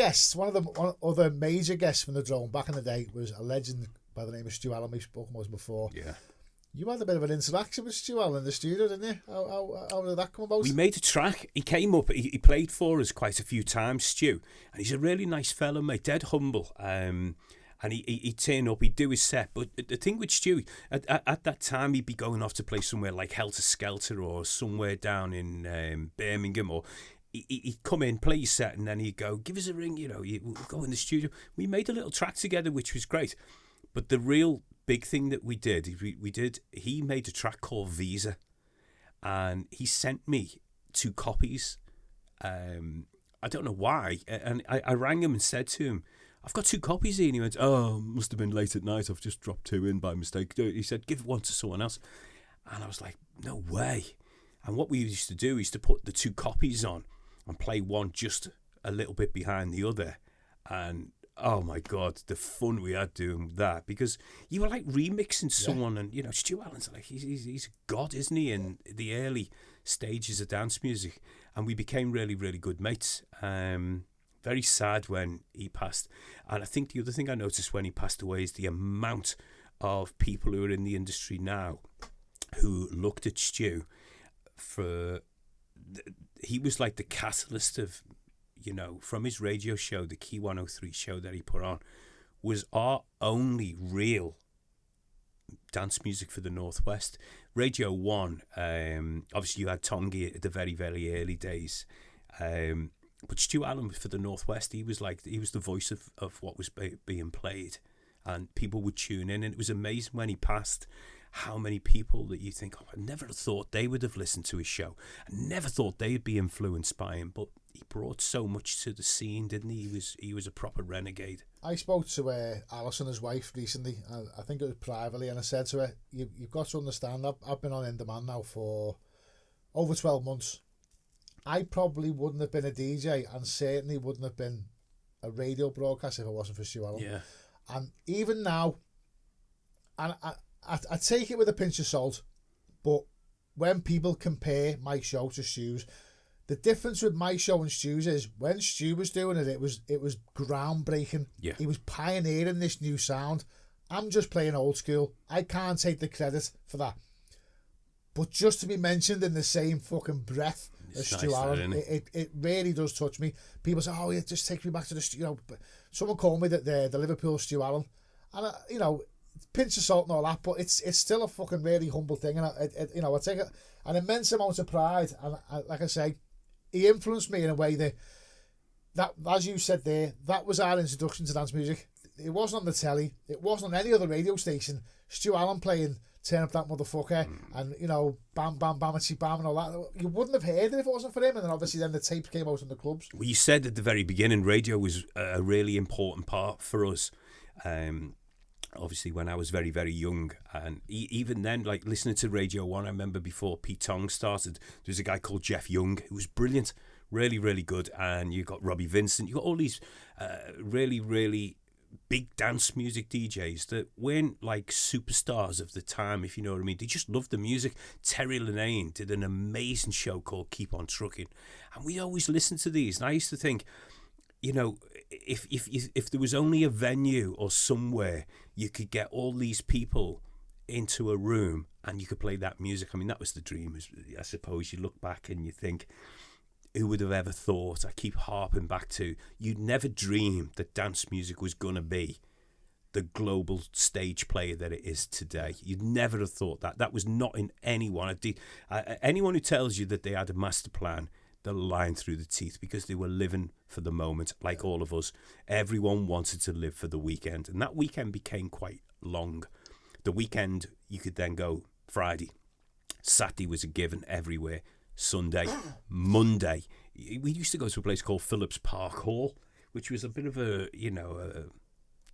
Speaker 5: major guests from the Drome back in the day was a legend by the name of Stu Allen. We've spoken about before.
Speaker 4: Yeah.
Speaker 5: You had a bit of an interaction with Stu Allen in the studio, didn't you? How did that come about?
Speaker 4: We made a track. He came up. He played for us quite a few times, Stu, and he's a really nice fellow, mate. Dead humble. And he'd turn up, he'd do his set. But the thing with Stu, at that time, he'd be going off to play somewhere like Helter Skelter or somewhere down in Birmingham, or he'd come in, play his set, and then he'd go, give us a ring, we'll go in the studio. We made a little track together, which was great. But the real big thing that we did, he made a track called Visa, and he sent me 2 copies. I don't know why. And I rang him and said to him, I've got 2 copies here. And he went, oh, must have been late at night. I've just dropped 2 in by mistake. He said, give one to someone else. And I was like, no way. And what we used to do is to put the 2 copies on and play one just a little bit behind the other. And oh my God, the fun we had doing that, because you were like remixing someone, and you know, Stu Allen's like he's a god, isn't he? In the early stages of dance music, and we became really, really good mates. Very sad when he passed, and I think the other thing I noticed when he passed away is the amount of people who are in the industry now who looked at Stu for. He was like the catalyst of. You know, from his radio show, the Key 103 show that he put on, was our only real dance music for the Northwest. Radio 1, obviously you had Tongi at the very, very early days. But Stu Allen was for the Northwest. He was the voice of what was being played. And people would tune in. And it was amazing when he passed how many people that you think, oh, I never thought they would have listened to his show. I never thought they'd be influenced by him. But he brought so much to the scene, didn't he? He was a proper renegade.
Speaker 5: I spoke to Alison, his wife, recently. I think it was privately, and I said to her, you've got to understand, I've been on In Demand now for over 12 months. I probably wouldn't have been a DJ, and certainly wouldn't have been a radio broadcaster if it wasn't for Stu Allen.
Speaker 4: Yeah.
Speaker 5: And even now, and I take it with a pinch of salt, but when people compare my show to Stu's, the difference with my show and Stu's is when Stu was doing it, it was groundbreaking.
Speaker 4: Yeah.
Speaker 5: He was pioneering this new sound. I'm just playing old school. I can't take the credit for that. But just to be mentioned in the same fucking breath as Stu Allen, it really does touch me. People say, oh, it just takes me back to the, you know, someone called me the Liverpool Stu Allen. And, you know, pinch of salt and all that, but it's still a fucking really humble thing. And, I take an immense amount of pride. And like I say, he influenced me in a way that, as you said there, that was our introduction to dance music. It wasn't on the telly. It wasn't on any other radio station. Stu Allen playing Turn Up That Motherfucker and, you know, Bam Bam Bam and all that. You wouldn't have heard it if it wasn't for him. And then obviously then the tapes came out in the clubs.
Speaker 4: Well, you said at the very beginning, radio was a really important part for us. Obviously when I was very, very young, and even then, like listening to Radio 1, I remember before Pete Tong started, there was a guy called Jeff Young who was brilliant, really, really good, and you got Robbie Vincent, you got all these really, really big dance music DJs that weren't like superstars of the time, if you know what I mean. They just loved the music. Terry Linane did an amazing show called Keep On Trucking, and we always listened to these, and I used to think, you know, if there was only a venue or somewhere you could get all these people into a room and you could play that music, I mean, that was the dream. I suppose you look back and you think, who would have ever thought? I keep harping back to, you'd never dream that dance music was going to be the global stage player that it is today. You'd never have thought that. That was not in anyone. Anyone who tells you that they had a master plan, they're lying through the teeth, because they were living for the moment, like all of us. Everyone wanted to live for the weekend, and that weekend became quite long. The weekend, you could then go Friday. Saturday was a given everywhere. Sunday, Monday. We used to go to a place called Phillips Park Hall, which was a bit of a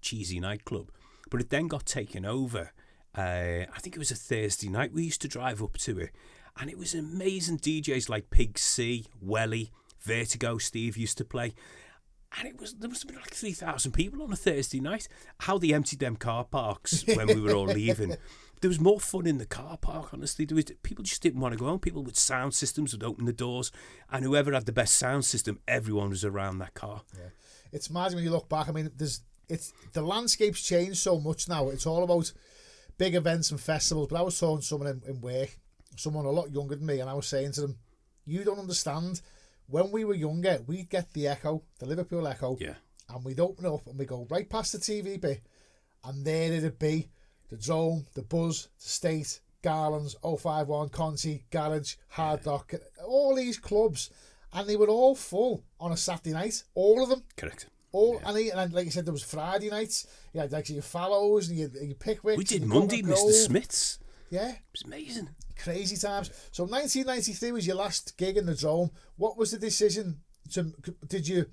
Speaker 4: cheesy nightclub. But it then got taken over. I think it was a Thursday night. We used to drive up to it. And it was amazing DJs like Pig C, Welly, Vertigo, Steve used to play. And there must have been like 3,000 people on a Thursday night. How they emptied them car parks when we were all leaving. There was more fun in the car park, honestly. People just didn't want to go home. People with sound systems would open the doors. And whoever had the best sound system, everyone was around that car.
Speaker 5: Yeah. It's mad when you look back. I mean, the landscape's changed so much now. It's all about big events and festivals. But I was talking to someone in work, someone a lot younger than me, and I was saying to them, you don't understand, when we were younger, we'd get the Echo, the Liverpool Echo, and we'd open up and we'd go right past the TV bit, and there it'd be the Drome, the Buzz, the State, Garland's, 051, Conti, Garage, Hard Rock, all these clubs, and they were all full on a Saturday night, all of them.
Speaker 4: Correct.
Speaker 5: And like you said, there was Friday nights, you had like your Fallows and your Pickwicks.
Speaker 4: We did Monday, Mr. Smith's.
Speaker 5: Yeah.
Speaker 4: It was amazing.
Speaker 5: Crazy times. So 1993 was your last gig in the Drome. What was the decision to, did you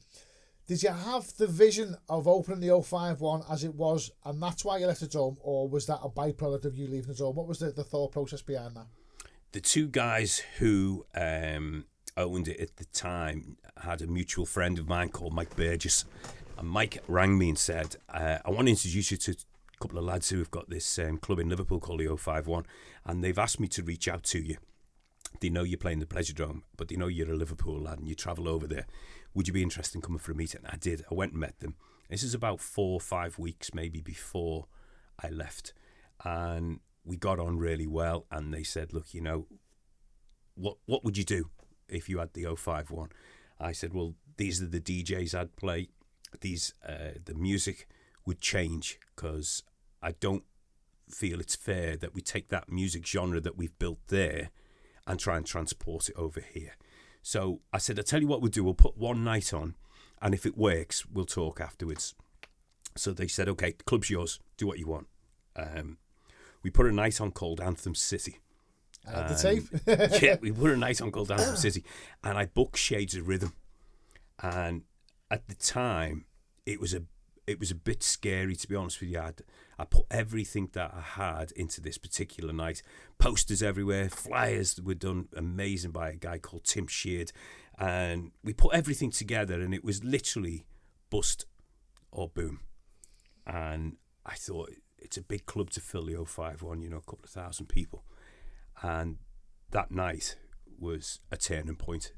Speaker 5: have the vision of opening the 051 as it was, and that's why you left the Drome, or was that a byproduct of you leaving the Drome? What was the thought process behind that?
Speaker 4: The two guys who owned it at the time had a mutual friend of mine called Mike Burgess. And Mike rang me and said, I want to introduce you to a couple of lads who have got this club in Liverpool called the 051, and they've asked me to reach out to you. They know you're playing the Pleasuredrome, but they know you're a Liverpool lad and you travel over there. Would you be interested in coming for a meeting? I did. I went and met them. This is about 4 or 5 weeks maybe before I left. And we got on really well. And they said, look, you know, what would you do if you had the 051? I said, well, these are the DJs I'd play. The music would change because I don't feel it's fair that we take that music genre that we've built there and try and transport it over here. So I said, I'll tell you what we'll do. We'll put one night on, and if it works, we'll talk afterwards. So they said, okay, the club's yours. Do what you want. We put a night on called Anthem City.
Speaker 5: The tape?
Speaker 4: Yeah, we put a night on called Anthem City, and I booked Shades of Rhythm. And at the time, it was a bit scary, to be honest with you. I put everything that I had into this particular night. Posters everywhere, flyers that were done amazing by a guy called Tim Sheard. And we put everything together, and it was literally bust or boom. And I thought, it's a big club to fill the 051, you know, a couple of thousand people. And that night was a turning point.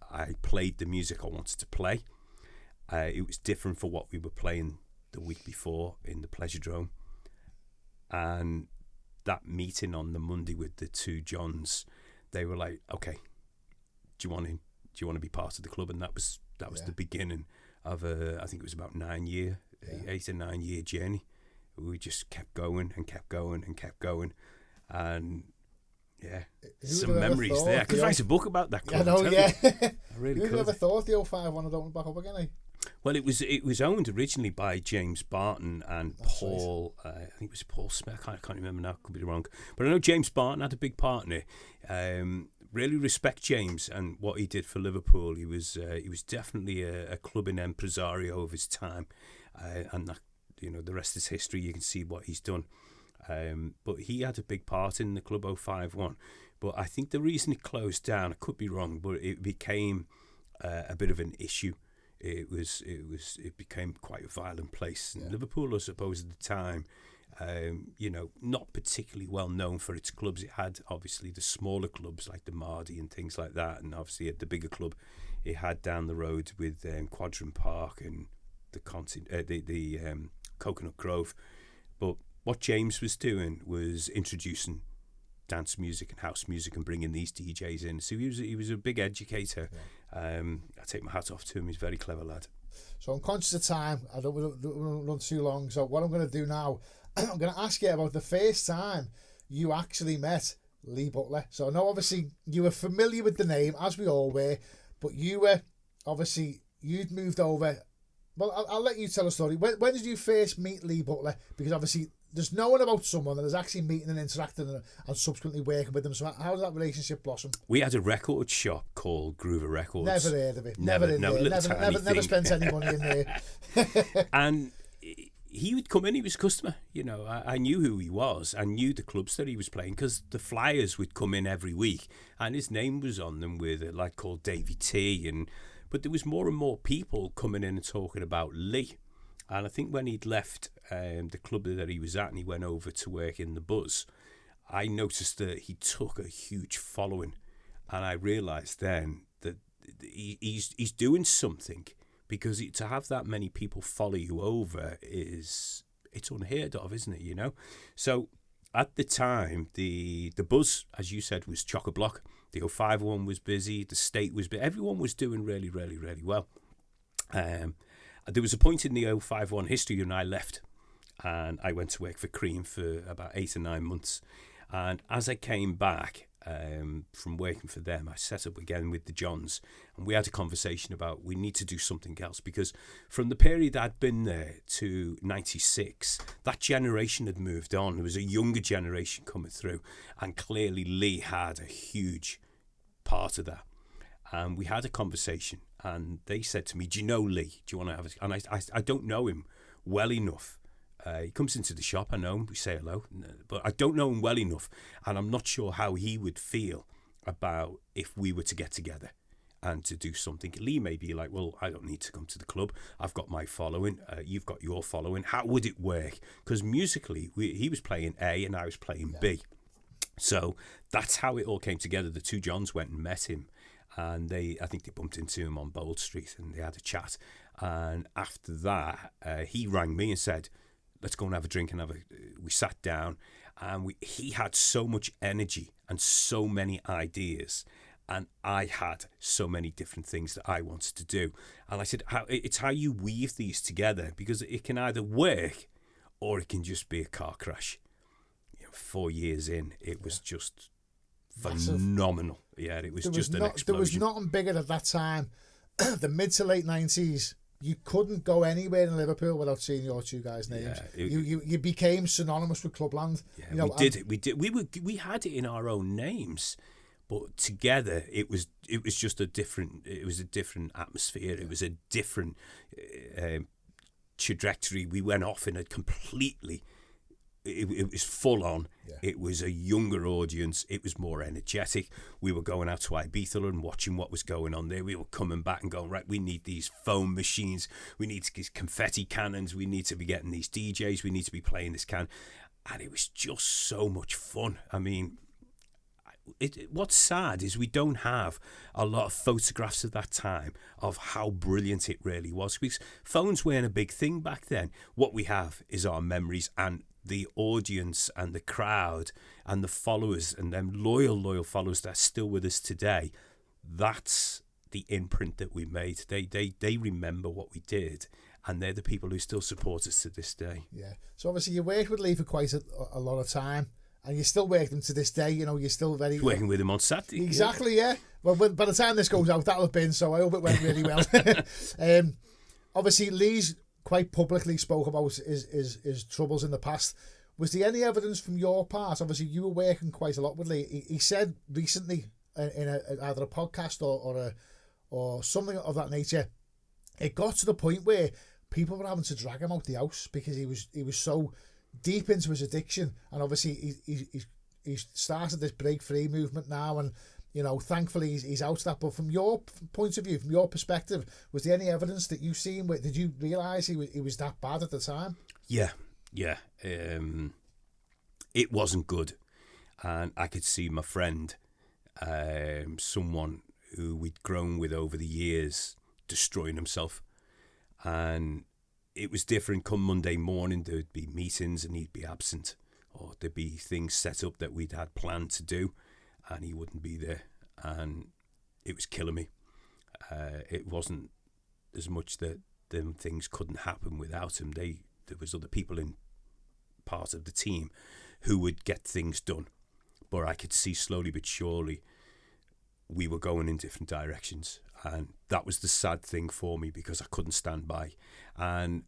Speaker 4: I played the music I wanted to play. It was different for what we were playing the week before in the Pleasuredrome. And that meeting on the Monday with the two Johns, they were like, okay, do you want to be part of the club? And that was the beginning of I think it was about 8 or 9 year journey. We just kept going and kept going and kept going. And yeah, some memories there. I could write a book about that club.
Speaker 5: I know, yeah.
Speaker 4: I really
Speaker 5: Who'd
Speaker 4: could.
Speaker 5: ever thought the 051 had opened back up again, eh?
Speaker 4: Well, it was owned originally by James Barton and Paul. I think it was Paul Smith. I can't remember now. Could be wrong, but I know James Barton had a big part in it. Really respect James and what he did for Liverpool. He was definitely a clubbing impresario of his time, and that, you know, the rest is history. You can see what he's done. But he had a big part in the Club 051. But I think the reason it closed down, I could be wrong, but it became a bit of an issue. It became quite a violent place. And Liverpool, I suppose, at the time, you know, not particularly well known for its clubs. It had obviously the smaller clubs like the Mardy and things like that, and obviously at the bigger club it had down the road with Quadrant Park and the Coconut Grove. But what James was doing was introducing dance music and house music and bringing these DJs in. So he was a big educator. I take my hat off to him. He's a very clever lad.
Speaker 5: So I'm conscious of time. I don't want to run too long. So what I'm going to do now, I'm going to ask you about the first time you actually met Lee Butler. So I know obviously you were familiar with the name, as we all were, but you were obviously, you'd moved over. Well, I'll let you tell a story. When did you first meet Lee Butler? Because obviously there's knowing about someone that is actually meeting and interacting and subsequently working with them. So how did that relationship blossom?
Speaker 4: We had a record shop called Groover Records.
Speaker 5: Never heard of it. Never spent any money in there.
Speaker 4: And he would come in, he was a customer. You know, I knew who he was. I knew the clubs that he was playing because the flyers would come in every week and his name was on them with a lad called Davey T. But there was more and more people coming in and talking about Lee. And I think when he'd left the club that he was at and he went over to work in the Buzz, I noticed that he took a huge following. And I realised then that he's doing something, because to have that many people follow you over it's unheard of, isn't it, you know? So at the time, the Buzz, as you said, was chock-a-block. The 051 was busy, the State was busy. Everyone was doing really, really, really well. There was a point in the 051 history when I left and I went to work for Cream for about 8 or 9 months. And as I came back from working for them, I set up again with the Johns and we had a conversation about we need to do something else, because from the period I'd been there to 96, that generation had moved on. There was a younger generation coming through and clearly Lee had a huge part of that. And we had a conversation and they said to me, do you know Lee? Do you want to have a... And I don't know him well enough. He comes into the shop, I know him, we say hello, but I don't know him well enough and I'm not sure how he would feel about if we were to get together. and to do something. Lee may be like, well, I don't need to come to the club. I've got my following. You've got your following. How would it work? Because musically, he was playing A and I was playing B. So that's how it all came together. The two Johns went and met him, and I think they bumped into him on Bold Street, and they had a chat. And after that, he rang me and said, let's go and have a drink. We sat down, and he had so much energy and so many ideas, and I had so many different things that I wanted to do. And I said, it's how you weave these together, because it can either work or it can just be a car crash. 4 years in, it was just phenomenal. Yeah, it was just an explosion.
Speaker 5: There was nothing bigger at that time. The mid to late 90s, you couldn't go anywhere in Liverpool without seeing your two guys' names. Yeah, you became synonymous with Clubland.
Speaker 4: Yeah, we had it in our own names, but together it was just a different atmosphere. It was a different trajectory. We went off in a completely. It was full on. Yeah. It was a younger audience. It was more energetic. We were going out to Ibiza and watching what was going on there. We were coming back and going, right, we need these foam machines. We need to get confetti cannons. We need to be getting these DJs. We need to be playing this can. And it was just so much fun. I mean, what's sad is we don't have a lot of photographs of that time of how brilliant it really was, because phones weren't a big thing back then. What we have is our memories and the audience and the crowd and the followers and them loyal followers that are still with us today. That's the imprint that we made. They remember what we did, and they're the people who still support us to this day. Yeah.
Speaker 5: So obviously you worked with Lee for quite a lot of time, and you still work them to this day. You're still very
Speaker 4: working with him on Saturday.
Speaker 5: Exactly. Yeah. Well, by the time this goes out, that'll have been. So I hope it went really well. Obviously Lee's quite publicly spoke about his troubles in the past. Was there any evidence from your part? Obviously, you were working quite a lot with Lee. He said recently in either a podcast or something of that nature, it got to the point where people were having to drag him out the house because he was so deep into his addiction. And obviously, he started this break free movement now, and thankfully he's out of that. But from your point of view, from your perspective, was there any evidence that you've seen? Did you realise he was that bad at the time?
Speaker 4: Yeah. It wasn't good, and I could see my friend, someone who we'd grown with over the years, destroying himself. And it was different. Come Monday morning, there'd be meetings and he'd be absent, or there'd be things set up that we'd had planned to do, and he wouldn't be there, and it was killing me. It wasn't as much that them things couldn't happen without him. There was other people in part of the team who would get things done, but I could see slowly but surely we were going in different directions, and that was the sad thing for me, because I couldn't stand by, and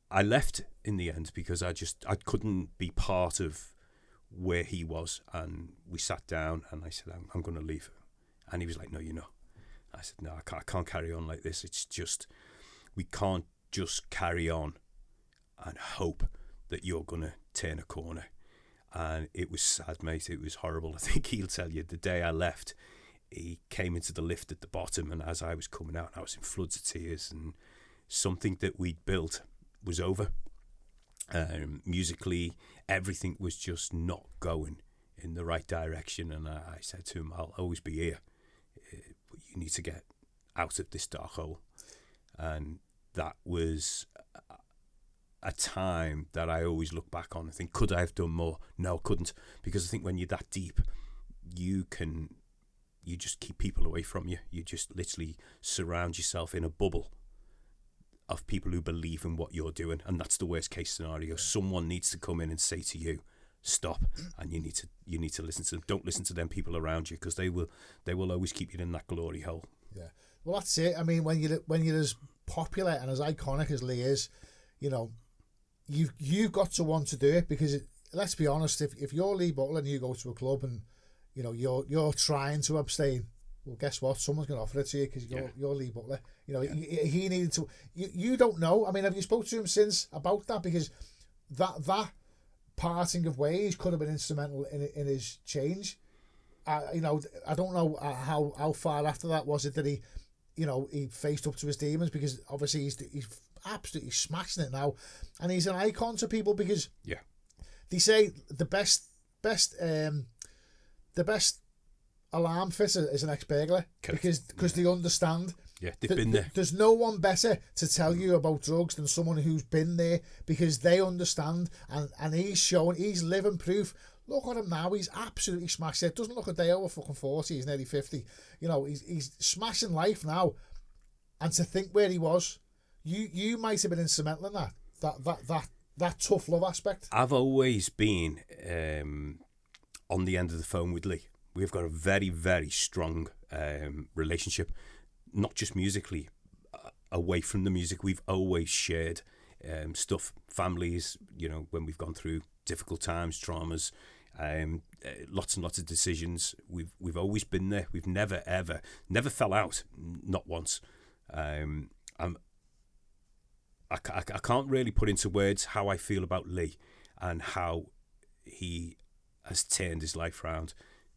Speaker 4: I left in the end because I couldn't be part of where he was. And we sat down and I said, I'm going to leave, and he was like, no, you're not. I said, no, I can't carry on like this. It's just, we can't just carry on and hope that you're going to turn a corner. And it was sad, mate. It was horrible. I think he'll tell you, the day I left, he came into the lift at the bottom, and as I was coming out, I was in floods of tears, and something that we'd built was over. Musically, everything was just not going in the right direction, and I said to him, I'll always be here, but you need to get out of this dark hole. And that was a time that I always look back on and think, could I have done more? No, couldn't, because I think when you're that deep, you just keep people away from you. You just literally surround yourself in a bubble of people who believe in what you're doing, and that's the worst case scenario. Someone needs to come in and say to you, stop, and you need to listen to them. Don't listen to them people around you, because they will always keep you in that glory hole. Yeah,
Speaker 5: well, that's it. I mean, when you're as popular and as iconic as Lee is, you've got to want to do it, because let's be honest, if you're Lee Butler and you go to a club and you're trying to abstain, well, guess what? Someone's going to offer it to you, because you're Lee Butler. He needed to. You don't know. I mean, have you spoke to him since about that? Because that parting of ways could have been instrumental in his change. I don't know how far after that was it that he you know, he faced up to his demons, because obviously he's absolutely smashing it now, and he's an icon to people, because they say the best alarm fitter is an ex-burglar, because they understand.
Speaker 4: Yeah, they've been there.
Speaker 5: There's no one better to tell you about drugs than someone who's been there, because they understand, and he's living proof. Look at him now, he's absolutely smashed it. Doesn't look a day over fucking 40, he's nearly 50. You know, he's smashing life now. And to think where he was, you might have been instrumental in that tough love aspect.
Speaker 4: I've always been on the end of the phone with Lee. We've got a very, very strong relationship, not just musically, away from the music. We've always shared stuff, families, you know, when we've gone through difficult times, traumas, lots and lots of decisions. We've always been there. We've never fell out, not once. I can't really put into words how I feel about Lee and how he has turned his life around.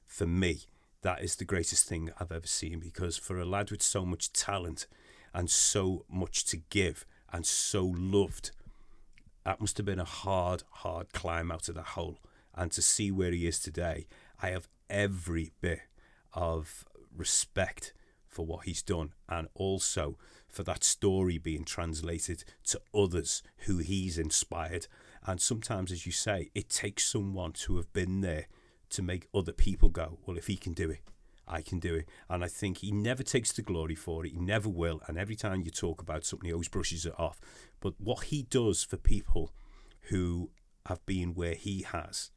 Speaker 4: For me, that is the greatest thing I've ever seen, because for a lad with so much talent and so much to give and so loved, that must have been a hard climb out of that hole. And to see where he is today, I have every bit of respect for what he's done, and also for that story being translated to others who he's inspired. And sometimes, as you say, it takes someone to have been there to make other people go, well, if he can do it, I can do it. And I think he never takes the glory for it. He never will. And every time you talk about something, he always brushes it off. But what he does for people who have been where he has,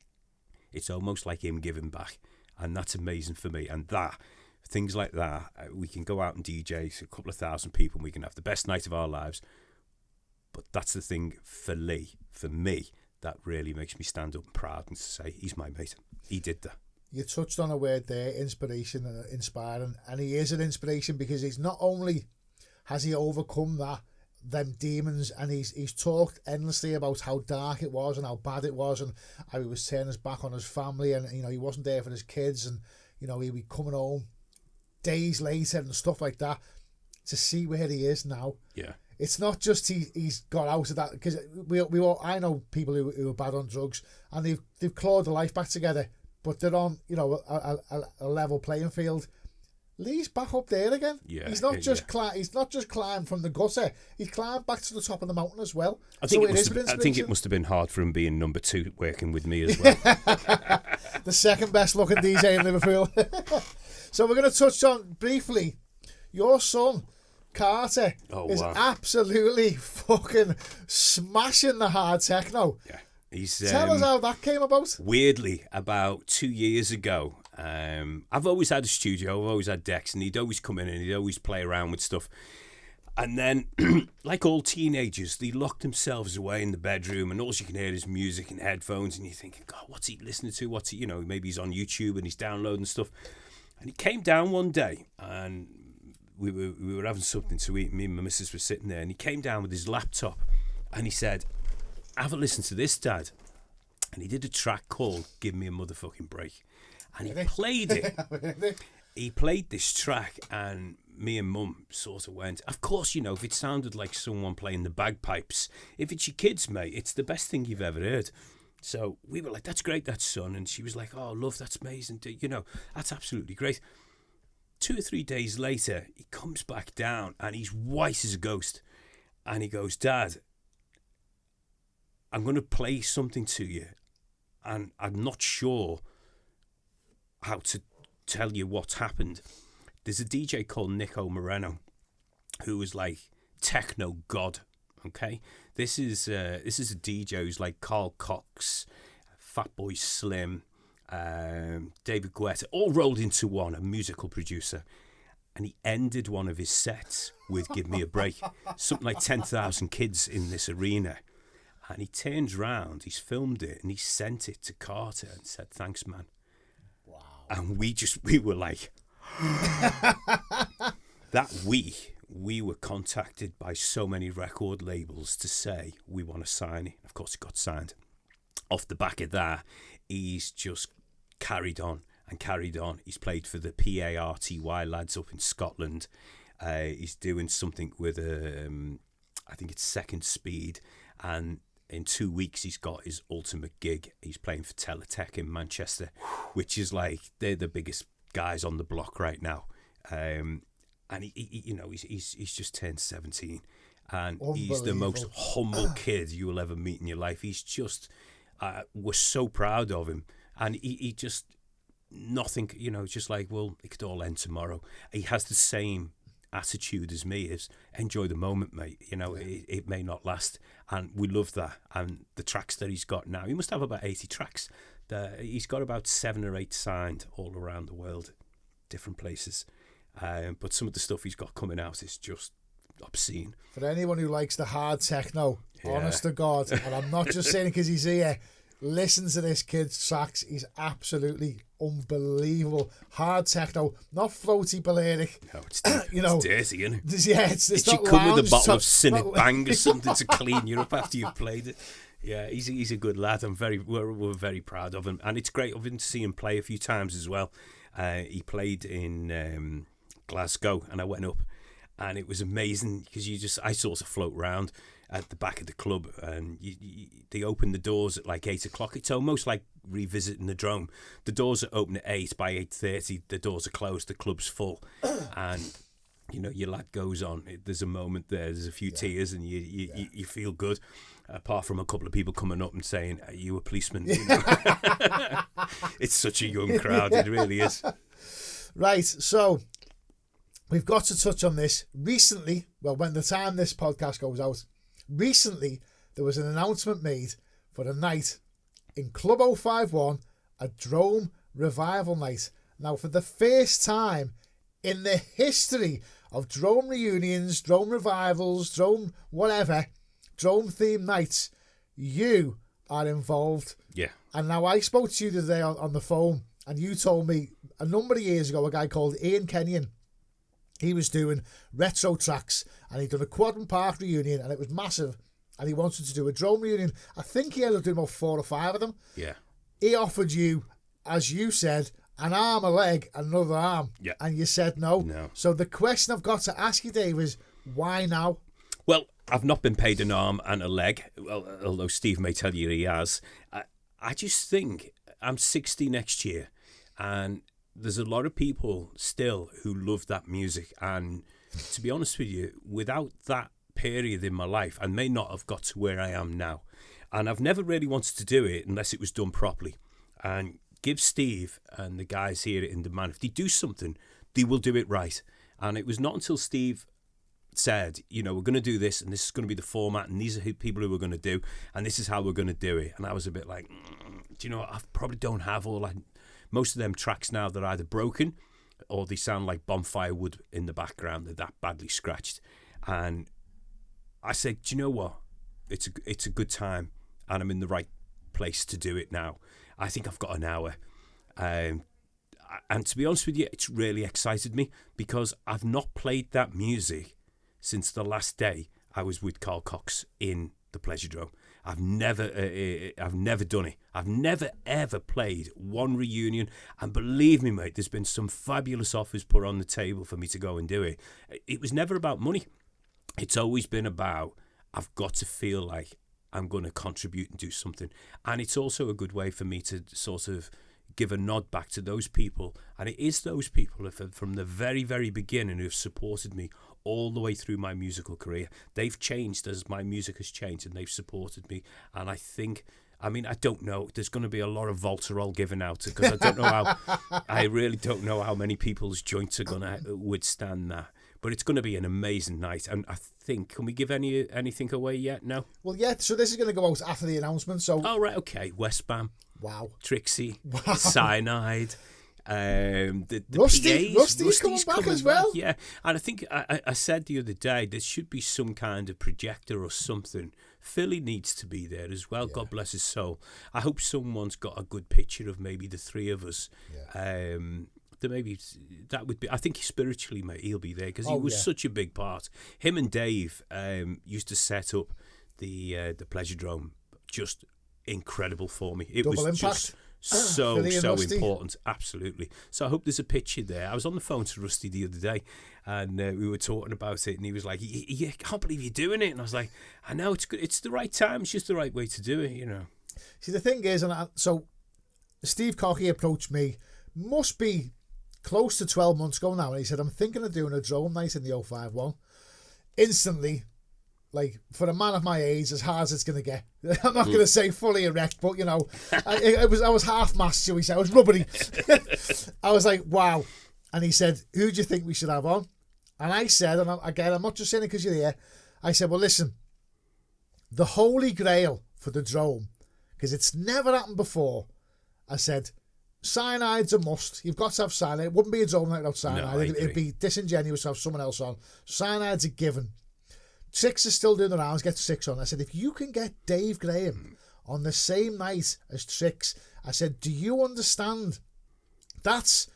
Speaker 4: it's almost like him giving back. And that's amazing for me. And things like that, we can go out and DJ to a couple of thousand people and we can have the best night of our lives. But that's the thing for Lee, for me, that really makes me stand up and proud and to say, he's my mate. He did that.
Speaker 5: You touched on a word there, inspiration and inspiring, and he is an inspiration, because he's not only has he overcome them demons, and he's talked endlessly about how dark it was and how bad it was, and how he was turning his back on his family, and you know, he wasn't there for his kids, and you know, he'd be coming home days later and stuff like that. To see where he is now, it's not just he's got out of that, because we all, I know people who are bad on drugs and they've clawed their life back together, but they're on, you know, a level playing field. Lee's back up there again. Yeah, he's not just climbed from the gutter. He's climbed back to the top of the mountain as well.
Speaker 4: I think it must have been hard for him being number 2 working with me as well.
Speaker 5: The second best looking DJ in Liverpool. So we're going to touch on briefly your son Carter is absolutely fucking smashing the hard techno.
Speaker 4: Yeah.
Speaker 5: Tell us how that came about.
Speaker 4: Weirdly, about 2 years ago, I've always had a studio, I've always had decks, and he'd always come in and he'd always play around with stuff. And then, like all teenagers, they locked themselves away in the bedroom, and all you can hear is music and headphones, and you're thinking, God, what's he listening to? What's he, you know, maybe he's on YouTube and he's downloading stuff. And he came down one day, and we were having something to eat. Me and my missus were sitting there, and he came down with his laptop, and he said, have a listen to this, Dad. And he did a track called Give Me a Motherfucking Break. And he played it. He played this track, and me and Mum sort of went, of course, you know, if it sounded like someone playing the bagpipes, if it's your kids, mate, it's the best thing you've ever heard. So we were like, that's great, that's son. And she was like, oh, love, that's amazing. You know, that's absolutely great. 2 or 3 days later, he comes back down, and he's white as a ghost. And he goes, Dad, I'm going to play something to you, and I'm not sure how to tell you what's happened. There's a DJ called Nico Moreno, who is like techno god. Okay, this is a DJ who's like Carl Cox, Fatboy Slim, David Guetta, all rolled into one, a musical producer. And he ended one of his sets with Give Me a Break. Something like 10,000 kids in this arena. And he turns round, he's filmed it, and he sent it to Carter and said, thanks, man. Wow. And we were like, that we were contacted by so many record labels to say, we want to sign it. Of course, it got signed. Off the back of that, he's just carried on and carried on. He's played for the PARTY lads up in Scotland. He's doing something with I think it's Second Speed, and in 2 weeks he's got his ultimate gig. He's playing for Teletech in Manchester, which is like they're the biggest guys on the block right now. And he's just turned 17, and he's the most humble kid you will ever meet in your life. He's just we're so proud of him, and he just nothing, just like, well, it could all end tomorrow. He has the same attitude as me, is enjoy the moment, mate. It may not last, and we love that. And the tracks that he's got now, he must have about 80 tracks. He's got about 7 or 8 signed all around the world, different places. But some of the stuff he's got coming out is just obscene. For
Speaker 5: anyone who likes the hard techno, honest to God, and I'm not just saying it because he's here, listen to this kid's tracks. He's absolutely unbelievable. Hard techno, not floaty Balearic.
Speaker 4: No, it's dirty, isn't it?
Speaker 5: Yeah, it's
Speaker 4: it
Speaker 5: not
Speaker 4: should come with a bottle of
Speaker 5: top,
Speaker 4: Cynic Bang or something to clean you up after you've played it. Yeah, he's a good lad. We're very proud of him, and it's great of him to see him play a few times as well. He played in Glasgow, and I went up, and it was amazing because I sort of float round at the back of the club, and they open the doors at like 8 o'clock. It's almost like revisiting the Drome. The doors are open at 8. By 8:30 the doors are closed, the club's full, and your lad goes on. There's a moment there's a few tears, and you feel good, apart from a couple of people coming up and saying, "Are you a policeman?" It's such a young crowd. It really is.
Speaker 5: Right, so we've got to touch on this. Recently, when the time this podcast goes out, recently there was an announcement made for a night in Club 051, a Drome Revival night. Now, for the first time in the history of Drome reunions, Drome revivals, Drome whatever, Drome themed nights, you are involved.
Speaker 4: Yeah.
Speaker 5: And now I spoke to you today on the phone, and you told me a number of years ago a guy called Ian Kenyon, he was doing retro tracks, and he'd done a Quadrant Park reunion, and it was massive, and he wanted to do a Drome reunion. I think he ended up doing about 4 or 5 of them.
Speaker 4: Yeah.
Speaker 5: He offered you, as you said, an arm, a leg, another arm.
Speaker 4: Yeah.
Speaker 5: And you said no.
Speaker 4: No.
Speaker 5: So the question I've got to ask you, Dave, is why now?
Speaker 4: Well, I've not been paid an arm and a leg, well, although Steve may tell you he has. I just think I'm 60 next year, and there's a lot of people still who love that music. And to be honest with you, without that period in my life, I may not have got to where I am now. And I've never really wanted to do it unless it was done properly. And give Steve and the guys here in Demand, if they do something, they will do it right. And it was not until Steve said, we're going to do this, and this is going to be the format, and these are who people who we're going to do, and this is how we're going to do it. And I was a bit like, do you know what? I probably don't have most of them tracks now. They're either broken or they sound like bonfire wood in the background. They're that badly scratched. And I said, do you know what? It's a good time, and I'm in the right place to do it now. I think I've got an hour. And to be honest with you, it's really excited me, because I've not played that music since the last day I was with Carl Cox in the Pleasuredrome. I've never done it. I've never ever played one reunion, and believe me, mate, there's been some fabulous offers put on the table for me to go and do it. It was never about money. It's always been about, I've got to feel like I'm going to contribute and do something. And it's also a good way for me to sort of give a nod back to those people. And it is those people from the very, very beginning who have supported me all the way through my musical career. They've changed as my music has changed, and they've supported me. And I don't know. There's going to be a lot of Voltarol given out, because I really don't know how many people's joints are going to withstand that. But it's going to be an amazing night. And I think, can we give anything away yet? No?
Speaker 5: Well, yeah, so this is going to go out after the announcement. So.
Speaker 4: Oh, right, okay. Westbam.
Speaker 5: Wow.
Speaker 4: Trixie. Wow. Cyanide. The
Speaker 5: Rusty's coming back as well.
Speaker 4: Yeah, and I think I said the other day there should be some kind of projector or something. Philly needs to be there as well. Yeah. God bless his soul. I hope someone's got a good picture of maybe the three of us. Yeah. That would be. I think spiritually, mate, he'll be there, because he was such a big part. Him and Dave used to set up the Pleasuredrome. Just incredible for me. It
Speaker 5: Double
Speaker 4: was
Speaker 5: impact.
Speaker 4: Just So
Speaker 5: Rusty.
Speaker 4: important. Absolutely. So I hope there's a picture there. I was on the phone to Rusty the other day, and we were talking about it, and he was like, I can't believe you're doing it. And I was like, I know, it's good. It's the right time. It's just the right way to do it, you know.
Speaker 5: See, the thing is, so Steve Cocky approached me, must be close to 12 months ago now, and he said, I'm thinking of doing a drone night in the 051. Instantly, like, for a man of my age, as hard as it's going to get. I'm not going to say fully erect, but, you know, I was half-mast, shall we say. I was rubbery. I was like, wow. And he said, who do you think we should have on? And I said, and I'm not just saying it because you're here, I said, well, listen, the holy grail for the drone, because it's never happened before, I said, cyanide's a must. You've got to have cyanide. It wouldn't be a drone night without cyanide.
Speaker 4: No,
Speaker 5: It'd be disingenuous to have someone else on. Cyanide's a given. Six is still doing the rounds, get Six on. I said, if you can get Dave Graham on the same night as Six, I said, do you understand? That's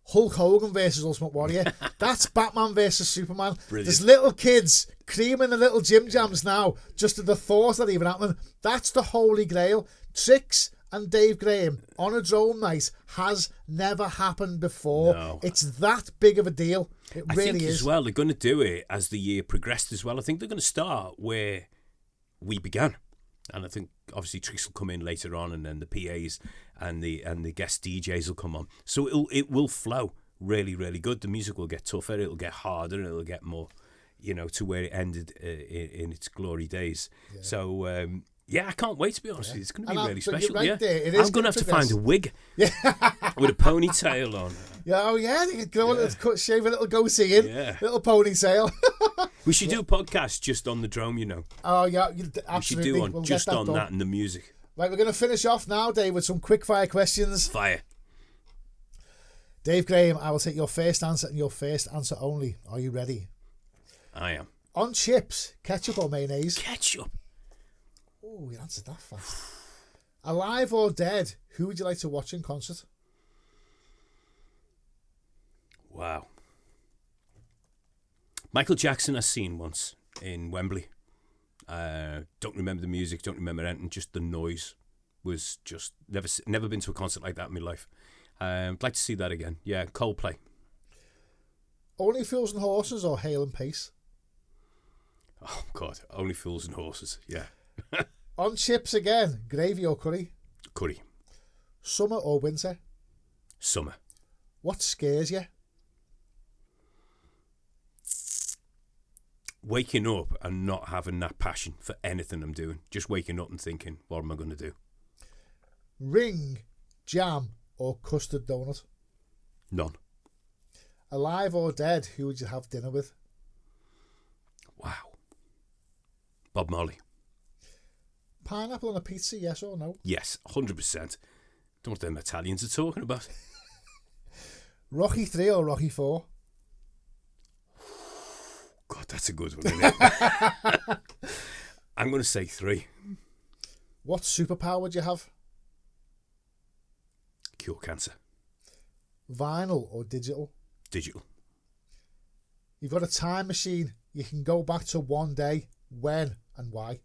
Speaker 5: Hulk Hogan versus Ultimate Warrior. That's Batman versus Superman.
Speaker 4: Brilliant.
Speaker 5: There's little kids creaming the little gym jams now, just at the thought of that even happening. That's the holy grail. Six and Dave Graham on a drone night has never happened before.
Speaker 4: No.
Speaker 5: It's that big of a deal. It
Speaker 4: I
Speaker 5: really
Speaker 4: think
Speaker 5: is.
Speaker 4: as well, they're going to do it as the year progressed as well. I think they're going to start where we began. And I think obviously tricks will come in later on, and then the PAs and the guest DJs will come on. So it will flow really, really good. The music will get tougher, it'll get harder, and it'll get more, you know, to where it ended in its glory days. Yeah. So yeah, I can't wait, to be honest with you. It's going to be really special.
Speaker 5: Right,
Speaker 4: yeah,
Speaker 5: I'm
Speaker 4: going to have to find a wig with a ponytail on.
Speaker 5: Yeah, oh yeah, you could go shave a little goatee in, little ponytail.
Speaker 4: We should do a podcast just on the Drome, you know.
Speaker 5: Oh yeah, absolutely.
Speaker 4: We should do one just on that and the music.
Speaker 5: Right, we're going to finish off now, Dave, with some quick fire questions.
Speaker 4: Fire.
Speaker 5: Dave Graham, I will take your first answer and your first answer only. Are you ready?
Speaker 4: I am.
Speaker 5: On chips, ketchup or mayonnaise?
Speaker 4: Ketchup.
Speaker 5: Oh, you answered that fast. Alive or dead, who would you like to watch in concert?
Speaker 4: Wow. Michael Jackson I've seen once in Wembley. Don't remember the music, don't remember anything, just the noise was just never been to a concert like that in my life. I'd like to see that again. Yeah, Coldplay.
Speaker 5: Only Fools and Horses or Hale and Pace?
Speaker 4: Oh God, Only Fools and Horses. Yeah.
Speaker 5: On chips again, gravy or curry?
Speaker 4: Curry.
Speaker 5: Summer or winter?
Speaker 4: Summer.
Speaker 5: What scares you?
Speaker 4: Waking up and not having that passion for anything I'm doing. Just waking up and thinking, what am I going to do?
Speaker 5: Ring, jam or custard donut?
Speaker 4: None.
Speaker 5: Alive or dead, who would you have dinner with?
Speaker 4: Wow. Bob Marley.
Speaker 5: Pineapple on a pizza, yes or no?
Speaker 4: Yes, 100%. Don't know what them Italians are talking about.
Speaker 5: Rocky 3 or Rocky 4?
Speaker 4: God, that's a good one, isn't it? I'm going to say 3.
Speaker 5: What superpower would you have?
Speaker 4: Cure cancer.
Speaker 5: Vinyl or digital?
Speaker 4: Digital.
Speaker 5: You've got a time machine. You can go back to one day. When and why?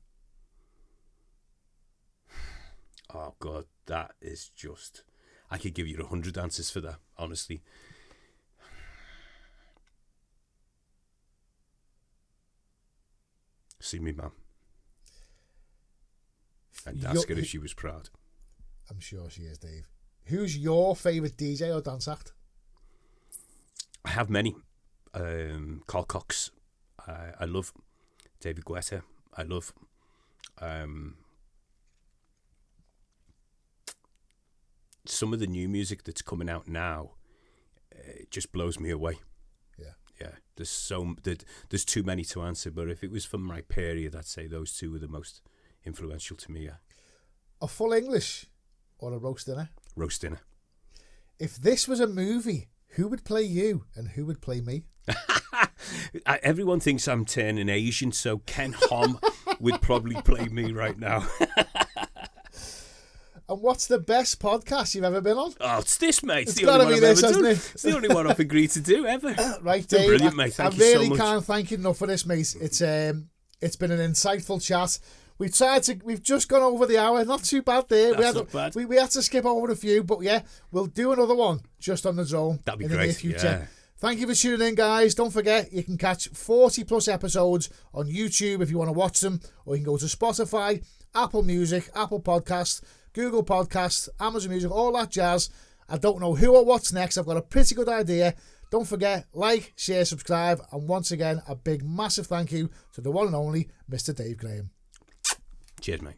Speaker 4: Oh, God, that is just... I could give you 100 answers for that, honestly. See me, mum. And ask her if she was proud.
Speaker 5: I'm sure she is, Dave. Who's your favourite DJ or dance act?
Speaker 4: I have many. Carl Cox. I love David Guetta. I love some of the new music that's coming out now. It just blows me away. Yeah. There's too many to answer, but if it was from my period, I'd say those two were the most influential to me. Yeah.
Speaker 5: A full English or a roast dinner?
Speaker 4: Roast dinner.
Speaker 5: If this was a movie, who would play you and who would play me?
Speaker 4: Everyone thinks I'm turning Asian, so Ken Hom would probably play me right now.
Speaker 5: And what's the best podcast you've ever been on?
Speaker 4: Oh, it's this, mate.
Speaker 5: It's got to be this, hasn't it?
Speaker 4: It's the only one I've agreed to do ever.
Speaker 5: Right, Dave.
Speaker 4: Brilliant, mate. Thank you
Speaker 5: so much. I really
Speaker 4: can't
Speaker 5: thank you enough for this, mate. It's been an insightful chat. We've just gone over the hour. Not too bad there.
Speaker 4: Not bad.
Speaker 5: We had to skip over a few, but yeah, we'll do another one just on the Drome.
Speaker 4: That'd be
Speaker 5: in
Speaker 4: great.
Speaker 5: The near future.
Speaker 4: Yeah.
Speaker 5: Thank you for tuning in, guys. Don't forget, you can catch 40 plus episodes on YouTube if you want to watch them, or you can go to Spotify, Apple Music, Apple Podcasts, Google Podcasts, Amazon Music, all that jazz. I don't know who or what's next. I've got a pretty good idea. Don't forget, like, share, subscribe, and once again, a big, massive thank you to the one and only Mr. Dave Graham.
Speaker 4: Cheers, mate.